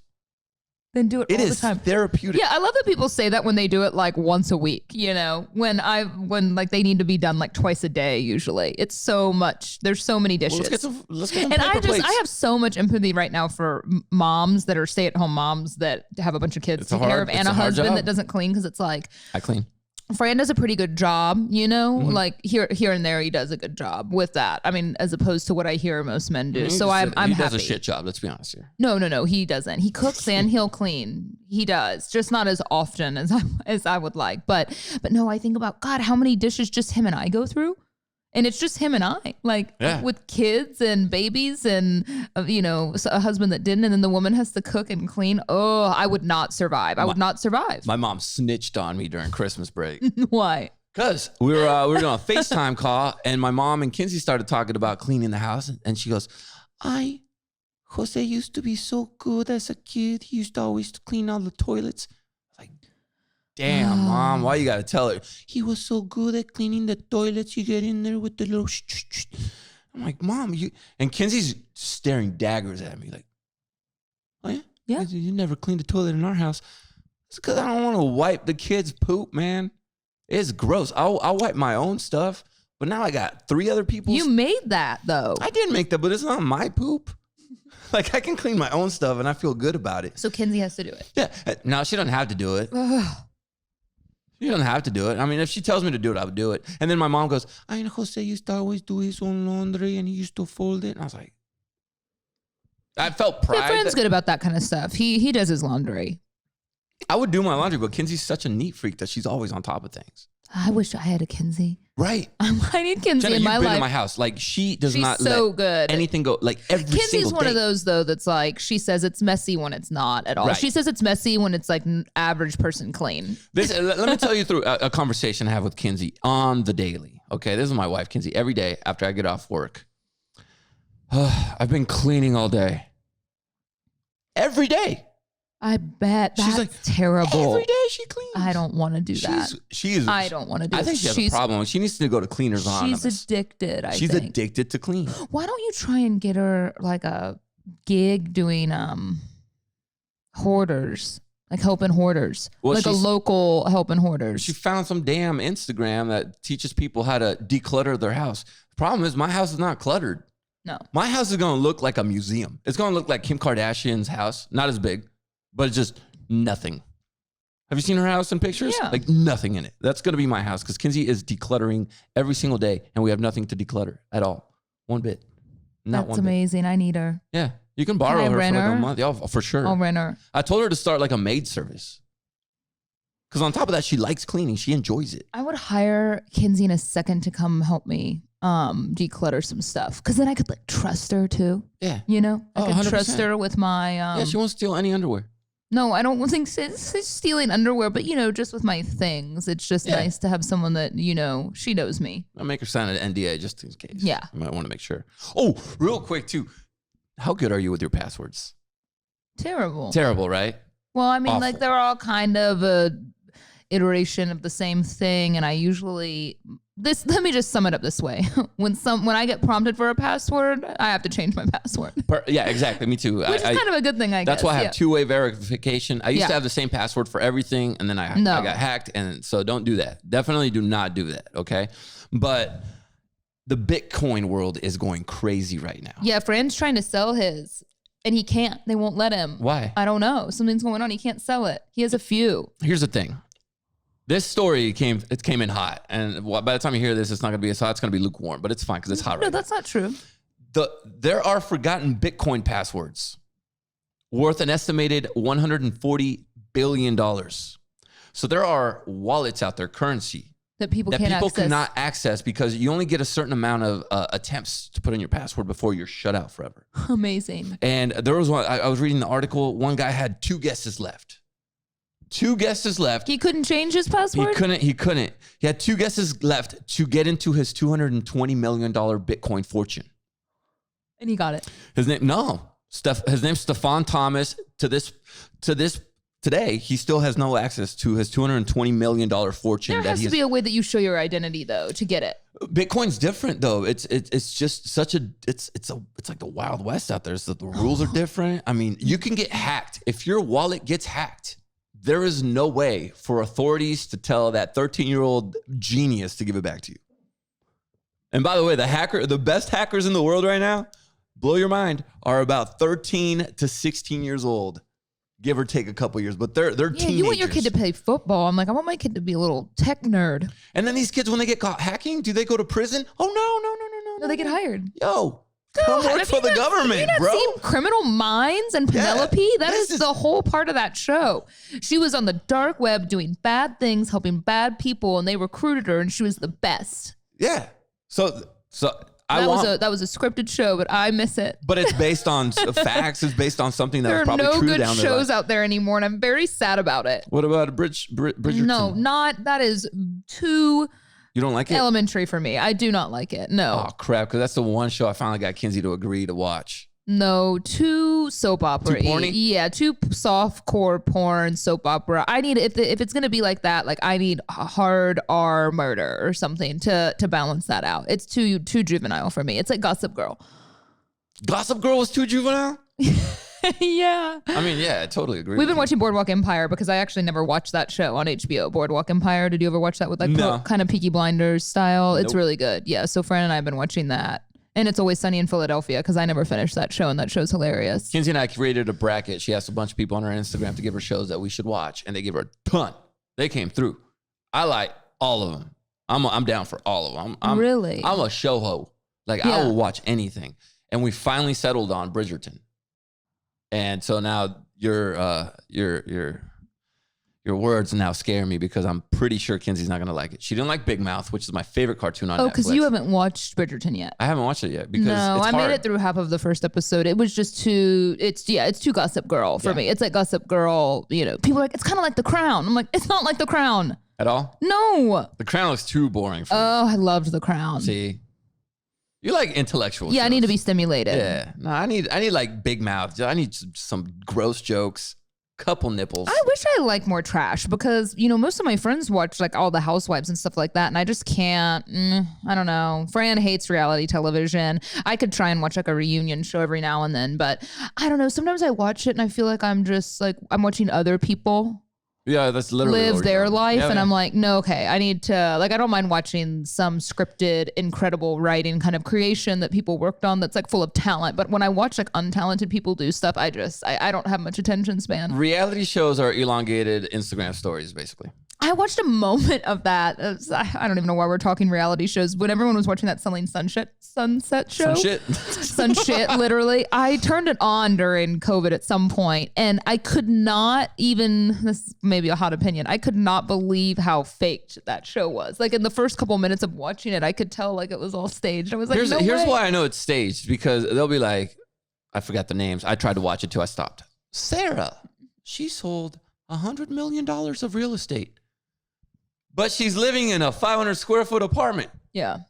Then do it all the time. It is therapeutic. Yeah, I love that people say that when they do it once a week, when they need to be done twice a day usually. It's so much. There's so many dishes. Well, let's get some and paper plates. I have so much empathy right now for moms that are stay-at-home moms that have a bunch of kids to take care of, and a husband that doesn't clean, because it's I clean. Fran does a pretty good job, like here and there he does a good job with that. I mean, as opposed to what I hear most men do. So I'm happy. He does a shit job, let's be honest here. No, he doesn't. He cooks and he'll clean. He does, just not as often as I would like. But no, I think about, God, how many dishes just him and I go through? And it's just him and I, with kids and babies and, a husband that didn't. And then the woman has to cook and clean. Oh, I would not survive. I would not survive. My mom snitched on me during Christmas break. Why? Because we were doing a FaceTime call and my mom and Kinsey started talking about cleaning the house. And she goes, Jose used to be so good as a kid. He used to always clean all the toilets. Like, damn, Mom, why you got to tell her? He was so good at cleaning the toilets. You get in there with the little I'm like, Mom, you... And Kinsey's staring daggers at me like, oh, yeah? Yeah. You never cleaned the toilet in our house. It's because I don't want to wipe the kids' poop, man. It's gross. I'll wipe my own stuff, but now I got 3 other people's. You made that, though. I didn't make that, but it's not my poop. Like, I can clean my own stuff, and I feel good about it. So Kinsey has to do it. Yeah. No, she doesn't have to do it. She doesn't have to do it. I mean, if she tells me to do it, I would do it. And then my mom goes, I know Jose used to always do his own laundry, and he used to fold it. And I was like, I felt pride. Yeah, Fran's good about that kind of stuff. He does his laundry. I would do my laundry, but Kinsey's such a neat freak that she's always on top of things. I wish I had a Kinsey. Right. I need Kinsey Jenna, in my you've been life. in my house. Like, she's not so let good. anything go. Like, every Kinsey's single one day. of those, though, that's like, she says it's messy when it's not at all. Right. She says it's messy when it's like average person clean. Let me tell you through a conversation I have with Kinsey on the daily. Okay, this is my wife, Kinsey. Every day after I get off work, I've been cleaning all day. Every day. I bet that's She's like, terrible. Every day she cleans. I don't want to do that. I don't want to do I that. think she has a problem. She needs to go to Cleaners Anonymous. She's addicted, She's think. addicted to clean. Why don't you try and get her like a gig doing hoarders, like helping hoarders, Well, like a local helping hoarders? She found some damn Instagram that teaches people how to declutter their house. The problem is my house is not cluttered. No. My house is going to look like a museum. It's going to look like Kim Kardashian's house. Not as big, but it's just nothing. Have you seen her house in pictures? Yeah. Like nothing in it. That's going to be my house because Kinsey is decluttering every single day and we have nothing to declutter at all. One bit. Not That's one amazing. bit. I need her. Yeah. You can borrow her for like a month. Yeah, for sure. I'll rent her. I told her to start like a maid service. Because on top of that, she likes cleaning. She enjoys it. I would hire Kinsey in a second to come help me declutter some stuff. Because then I could like trust her too. Yeah. You know? I could 100%. trust her with my... yeah, she won't steal any underwear. No, I don't think it's stealing underwear, but, just with my things. It's just nice to have someone that, she knows me. I'll make her sign an NDA just in case. Yeah. I might want to make sure. Oh, real quick too. How good are you with your passwords? Terrible. Terrible, right? Well, I mean, Awful. like they're all kind of a iteration of the same thing. And I usually... let me just sum it up this way. When I get prompted for a password, I have to change my password. Yeah, exactly. Me too. Which is kind of a good thing, I guess. That's why I have two-way verification. I used to have the same password for everything, and then I got hacked. And so don't do that. Definitely do not do that, okay? But the Bitcoin world is going crazy right now. Yeah, Fran's trying to sell his, and he can't. They won't let him. Why? I don't know. Something's going on. He can't sell it. He has a few. Here's the thing. This story came in hot, and by the time you hear this, it's not going to be as hot. It's going to be lukewarm, but it's fine because it's hot right now. No, that's not true. There are forgotten Bitcoin passwords worth an estimated $140 billion. So there are wallets out there, currency, that people cannot access because you only get a certain amount of attempts to put in your password before you're shut out forever. Amazing. And there was one, I was reading the article, one guy had 2 guesses left. 2 guesses left. He couldn't change his password? He couldn't. He had 2 guesses left to get into his $220 million Bitcoin fortune. And he got it. His name's Stefan Thomas. Today, he still has no access to his $220 million fortune. There has to be a way that you show your identity, though, to get it. Bitcoin's different, though. It's just such it's like the Wild West out there. So the rules are different. I mean, you can get hacked. If your wallet gets hacked, there is no way for authorities to tell that 13-year-old genius to give it back to you. And by the way, the best hackers in the world right now, blow your mind, are about 13 to 16 years old. give or take a couple years, but they're teenagers. You want your kid to play football. I'm like, I want my kid to be a little tech nerd. And then these kids, when they get caught hacking, do they go to prison? Oh, no. No, they get hired. Yo, come work for the government, bro. Seen Criminal Minds and Penelope? Yeah, that is the whole part of that show. She was on the dark web doing bad things, helping bad people, and they recruited her, and she was the best. Yeah. So that was a scripted show, but I miss it. But it's based on facts. It's based on something that was probably true down there. There are no good shows out there anymore, and I'm very sad about it. What about Bridgerton? No, that is too... You don't like it? Elementary for me. I do not like it. No. Oh, crap. Because that's the one show I finally got Kinsey to agree to watch. No, too soap opera. Too porny? Yeah, too soft-core porn, soap opera. I need, if it's going to be like that, like I need hard R murder or something to balance that out. It's too juvenile for me. It's like Gossip Girl. Gossip Girl was too juvenile? Yeah. I mean, yeah, I totally agree. We've been watching Boardwalk Empire because I actually never watched that show on HBO. Boardwalk Empire. Did you ever watch that with like kind of Peaky Blinders style? It's really good. Yeah. So Fran and I have been watching that. And It's Always Sunny in Philadelphia because I never finished that show and that show's hilarious. Kinsey and I created a bracket. She asked a bunch of people on her Instagram to give her shows that we should watch, and they gave her a ton. They came through. I like all of them. I'm down for all of them. Really? I'm a show ho. Like I will watch anything. And we finally settled on Bridgerton. And so now your words now scare me because I'm pretty sure Kinsey's not gonna like it. She didn't like Big Mouth, which is my favorite cartoon on Netflix. Oh, because you haven't watched Bridgerton yet. I haven't watched it yet because I hard. made it through half of the first episode. It was just too Gossip Girl for me. It's like Gossip Girl, people are like, it's kind of like The Crown. I'm like, it's not like The Crown. At all? No. The Crown looks too boring for me. Oh, I loved The Crown. See? You like intellectual Yeah, shows. I need to be stimulated. Yeah. No, I need like Big Mouth. I need some gross jokes, couple nipples. I wish I liked more trash because, most of my friends watch like all the Housewives and stuff like that. And I just can't, I don't know. Fran hates reality television. I could try and watch like a reunion show every now and then, but I don't know. Sometimes I watch it and I feel like I'm just like, I'm watching other people. Yeah, that's literally live their life. Yeah, and I'm like, no, okay, I need to, like, I don't mind watching some scripted, incredible writing kind of creation that people worked on that's like full of talent. But when I watch like untalented people do stuff, I don't have much attention span. Reality shows are elongated Instagram stories, basically. I watched a moment of that. I don't even know why we're talking reality shows. When everyone was watching that Selling Sunset show. Sun shit, literally. I turned it on during COVID at some point, and I could not even, this may be a hot opinion, I could not believe how faked that show was. Like in the first couple minutes of watching it, I could tell like it was all staged. I was like, here's why I know it's staged, because they'll be like, I forgot the names. I tried to watch it too. I stopped. Sarah, she sold $100 million of real estate. But she's living in a 500 square foot apartment. Yeah.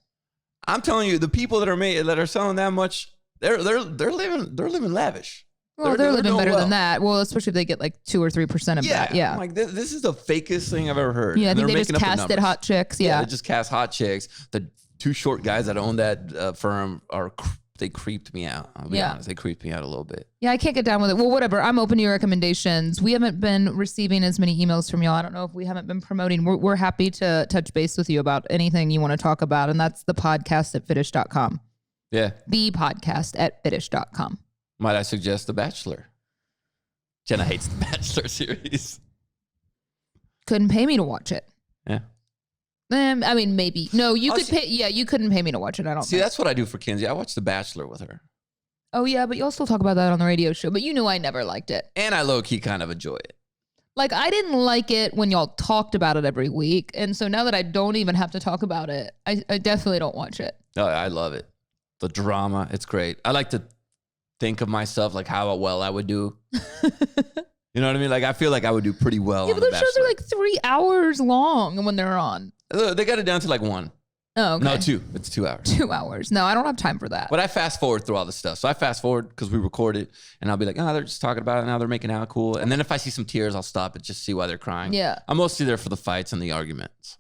I'm telling you, the people that are selling that much, they're living lavish. Well, they're living better than that. Well, especially if they get like 2 or 3% of that. Yeah. I'm like, this is the fakest thing I've ever heard. Yeah, I think they just casted hot chicks. Yeah. They just cast hot chicks. The 2 short guys that own that firm they creeped me out. I'll be honest. They creeped me out a little bit. Yeah, I can't get down with it. Well, whatever. I'm open to your recommendations. We haven't been receiving as many emails from y'all. I don't know if we haven't been promoting. We're happy to touch base with you about anything you want to talk about. And that's the podcast at Fitish.com. Yeah. The podcast at Fitish.com. Might I suggest The Bachelor? Jenna hates The Bachelor series. Couldn't pay me to watch it. Yeah. I mean, maybe. No, you could pay. Yeah, you couldn't pay me to watch it. I don't think. That's what I do for Kinsey. I watch The Bachelor with her. Oh, yeah, but you'll still talk about that on the radio show. But you knew I never liked it. And I low-key kind of enjoy it. Like, I didn't like it when y'all talked about it every week. And so now that I don't even have to talk about it, I definitely don't watch it. Oh, I love it. The drama, it's great. I like to think of myself like how well I would do. You know what I mean? Like, I feel like I would do pretty well. Yeah, but those shows are like 3 hours long when they're on. They got it down to like 1. Oh, okay. No, 2. It's 2 hours. 2 hours. No, I don't have time for that. But I fast forward through all the stuff. So I fast forward because we record it, and I'll be like, oh, they're just talking about it now. They're making out cool. And then if I see some tears, I'll stop and just see why they're crying. Yeah. I'm mostly there for the fights and the arguments.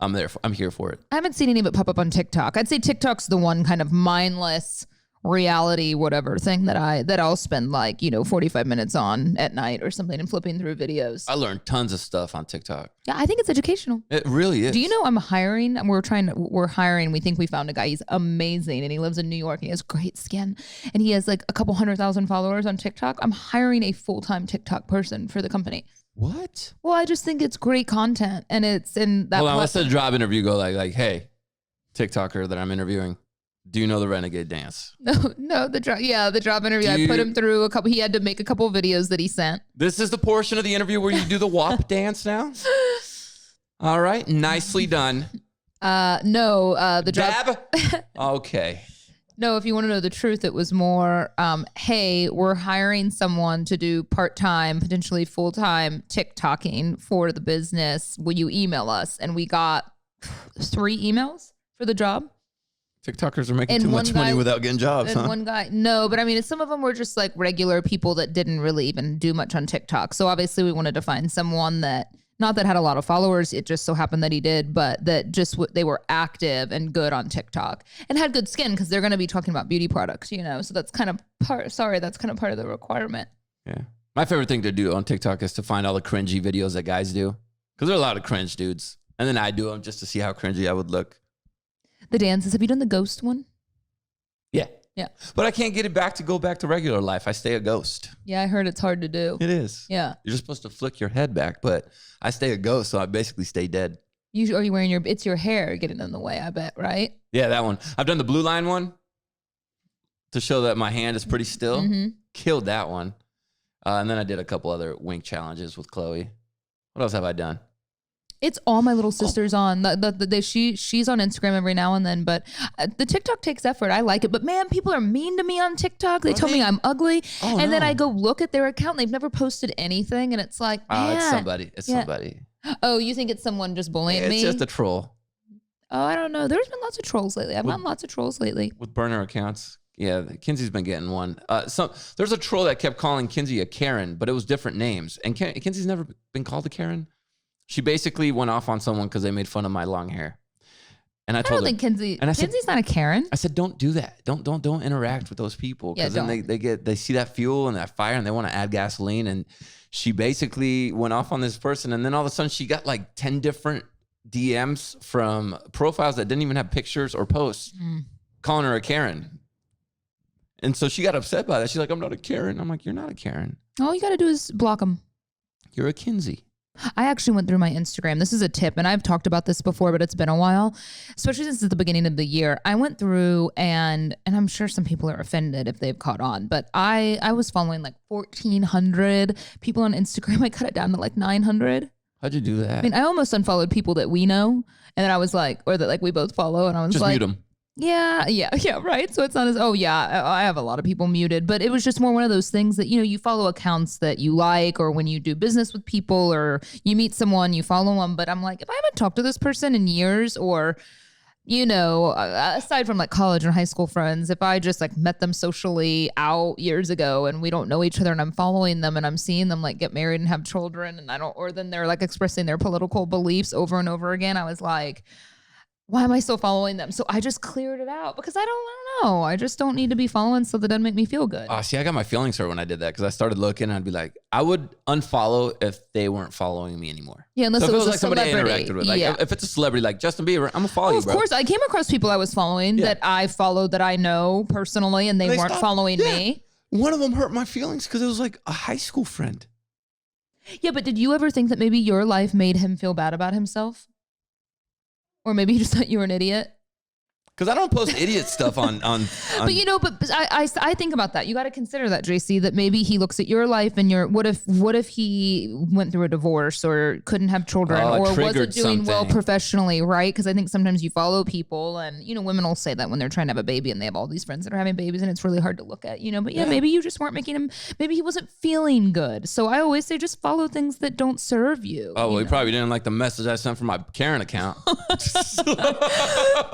I'm here for it. I haven't seen any of it pop up on TikTok. I'd say TikTok's the one kind of mindless reality whatever thing that I'll spend like 45 minutes on at night or something and flipping through videos. I learned tons of stuff on TikTok. Yeah, I think it's educational. It really is. Do you know I'm hiring? We're hiring. We think we found a guy. He's amazing, and he lives in New York. And he has great skin, and he has like a couple 100,000 followers on TikTok. I'm hiring a full-time TikTok person for the company. What? Well, I just think it's great content, and it's in that. Hold on, what's the job interview go like? Hey, TikToker that I'm interviewing, do you know the Renegade dance? No, the job interview. I put him through he had to make a couple videos that he sent. This is the portion of the interview where you do the WAP dance now? All right, nicely done. The job. Dab? Okay. No, if you want to know the truth, it was more, hey, we're hiring someone to do part-time, potentially full-time TikToking for the business. Will you email us? And we got 3 emails for the job. TikTokers are making too much money without getting jobs, and one guy, no, but I mean, some of them were just like regular people that didn't really even do much on TikTok. So obviously we wanted to find someone that, not that had a lot of followers, it just so happened that he did, but that just they were active and good on TikTok and had good skin because they're going to be talking about beauty products, So that's kind of part of the requirement. Yeah. My favorite thing to do on TikTok is to find all the cringy videos that guys do because there are a lot of cringe dudes. And then I do them just to see how cringy I would look. The dances. Have you done the ghost one? Yeah. Yeah. But I can't get it back to go back to regular life. I stay a ghost. Yeah, I heard it's hard to do. It is. Yeah. You're just supposed to flick your head back, but I stay a ghost, so I basically stay dead. Are you wearing it's your hair getting in the way, I bet, right? Yeah, that one. I've done the blue line one to show that my hand is pretty still. Mm-hmm. Killed that one. And then I did a couple other wink challenges with Chloe. What else have I done? It's all my little sisters on. She's on Instagram every now and then, but the TikTok takes effort. I like it. But man, people are mean to me on TikTok. They tell me I'm ugly. And then I go look at their account and they've never posted anything. And it's like, it's somebody. It's somebody. Oh, you think it's someone just bullying me? It's just a troll. Oh, I don't know. There's been lots of trolls lately. I've gotten lots of trolls lately. With burner accounts. Yeah, Kinsey's been getting one. There's a troll that kept calling Kinsey a Karen, but it was different names. And Kinsey's never been called a Karen. She basically went off on someone because they made fun of my long hair. And I told her, think Kinsey. And Kinsey's not a Karen. I said, don't do that. Don't interact with those people because then they see that fuel and that fire and they want to add gasoline. And she basically went off on this person, and then all of a sudden she got like 10 different DMs from profiles that didn't even have pictures or posts, calling her a Karen. And so she got upset by that. She's like, I'm not a Karen. I'm like, you're not a Karen. All you got to do is block them. You're a Kinsey. I actually went through my Instagram. This is a tip, and I've talked about this before, but it's been a while, especially since it's the beginning of the year. I went through and I'm sure some people are offended if they've caught on, but I was following like 1,400 people on Instagram. I cut it down to like 900. How'd you do that? I mean, I almost unfollowed people that we know, and then I was like, or that like we both follow, and I was just like, mute them. Yeah, right. So it's not as, I have a lot of people muted, but it was just more one of those things that, you follow accounts that you like, or when you do business with people or you meet someone, you follow them. But I'm like, if I haven't talked to this person in years, or, aside from like college and high school friends, if I just like met them socially out years ago and we don't know each other and I'm following them and I'm seeing them like get married and have children and or then they're like expressing their political beliefs over and over again, I was like, why am I still following them? So I just cleared it out because I don't know. I just don't need to be following stuff that doesn't make me feel good. Oh, see, I got my feelings hurt when I did that because I started looking and I'd be like, I would unfollow if they weren't following me anymore. Yeah, unless it was like a celebrity. Somebody I interacted with. Like, if it's a celebrity like Justin Bieber, I'm going to follow you, Of bro. course, I came across people I was following that I followed that I know personally and they weren't following me. One of them hurt my feelings because it was like a high school friend. Yeah, but did you ever think that maybe your life made him feel bad about himself? Or maybe he just thought you were an idiot? Because I don't post idiot stuff on. But I think about that. You got to consider that, JC, that maybe he looks at your life and what if he went through a divorce or couldn't have children or wasn't doing well professionally, right? Because I think sometimes you follow people and, women will say that when they're trying to have a baby and they have all these friends that are having babies and it's really hard to look at, but maybe you just weren't making him, maybe he wasn't feeling good. So I always say just follow things that don't serve you. Oh, well, he probably didn't like the message I sent from my Karen account.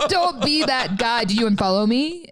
Don't be that guy. Did you unfollow me?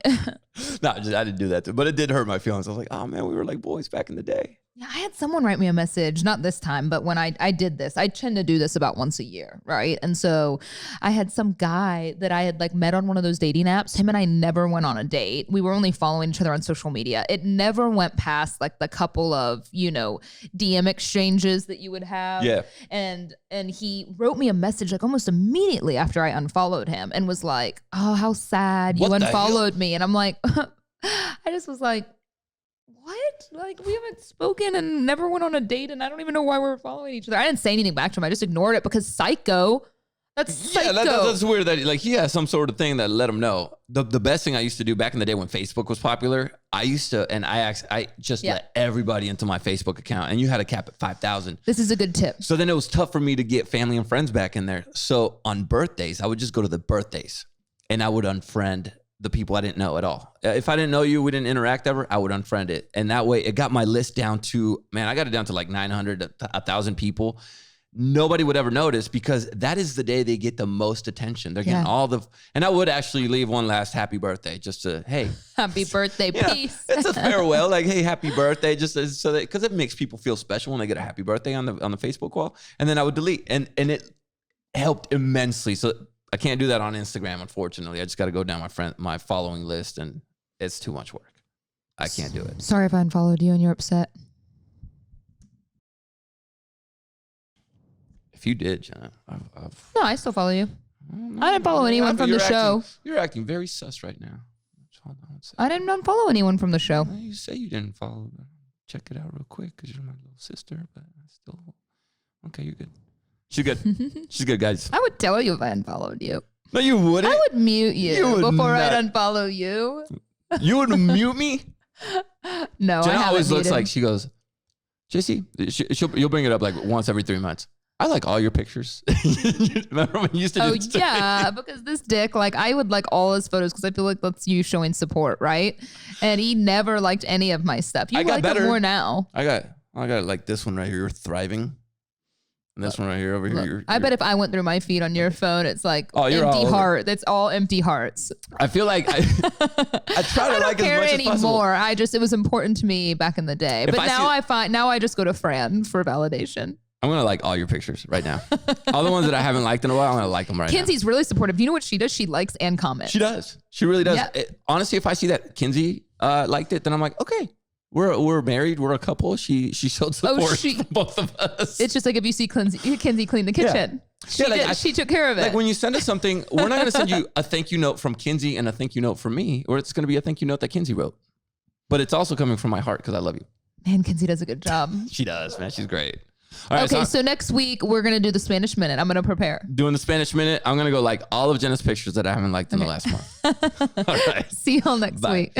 No, I didn't do that too, but it did hurt my feelings. I was like, oh man, we were like boys back in the day. Yeah, I had someone write me a message, not this time, but when I did this, I tend to do this about once a year, right? And so I had some guy that I had like met on one of those dating apps. Him and I never went on a date. We were only following each other on social media. It never went past like the couple of, DM exchanges that you would have. Yeah. And he wrote me a message like almost immediately after I unfollowed him and was like, oh, how sad you unfollowed me. And I'm like, I just was like, what? Like, we haven't spoken and never went on a date, and I don't even know why we're following each other. I didn't say anything back to him. I just ignored it because psycho. That's psycho. Yeah, that's weird that like he has some sort of thing that let him know. The best thing I used to do back in the day when Facebook was popular, I just let everybody into my Facebook account, and you had a cap at 5,000. This is a good tip. So then it was tough for me to get family and friends back in there. So on birthdays, I would just go to the birthdays, and I would unfriend the people I didn't know at all. If I didn't know you, we didn't interact ever, I would unfriend it. And that way it got my list down to, I got it down to like 900, 1,000 people. Nobody would ever notice because that is the day they get the most attention. They're getting and I would actually leave one last happy birthday just to, hey. Happy birthday, peace. It's a farewell, like, hey, happy birthday, just so that, because it makes people feel special when they get a happy birthday on the Facebook wall. And then I would delete, and it helped immensely. So I can't do that on Instagram, unfortunately. I just got to go down my following list, and it's too much work. I can't do it. Sorry if I unfollowed you and you're upset. If you did, Jenna, No, I still follow you. I didn't follow anyone from the show. You're acting very sus right now. Hold on. I didn't unfollow anyone from the show. Well, you say you didn't follow, but check it out real quick because you're my little sister, but still. Okay, you're good. She's good. She's good, guys. I would tell you if I unfollowed you. No, you wouldn't. I would mute you before I'd unfollow you. You would mute me? No, Jenna I always looks muted. like she goes, JC, you'll bring it up like once every 3 months. I like all your pictures. Remember when you used to do this? Yeah, because this dick, like I would like all his photos because I feel like that's you showing support, right? And he never liked any of my stuff. You like it more now. I got like this one right here, you're thriving. And this one right here over here. I bet if I went through my feed on your phone, it's like you're empty heart. That's all empty hearts. I feel like I try to like as much as possible. I don't care anymore. It was important to me back in the day. But now I just go to Fran for validation. I'm going to like all your pictures right now. All the ones that I haven't liked in a while, I'm going to like them right now. Kinsey's really supportive. You know what she does? She likes and comments. She does. She really does. Yep. Honestly, if I see that Kinsey liked it, then I'm like, okay, we're married. We're a couple. She showed support for both of us. It's just like if you see Kinsey clean the kitchen. Yeah. She took care of it. Like when you send us something, we're not going to send you a thank you note from Kinsey and a thank you note from me, or it's going to be a thank you note that Kinsey wrote. But it's also coming from my heart because I love you. Man, Kinsey does a good job. She does, man. She's great. All right, okay, so next week we're going to do the Spanish Minute. I'm going to prepare. Doing the Spanish Minute. I'm going to go like all of Jenna's pictures that I haven't liked in the last month. All right. See y'all next week.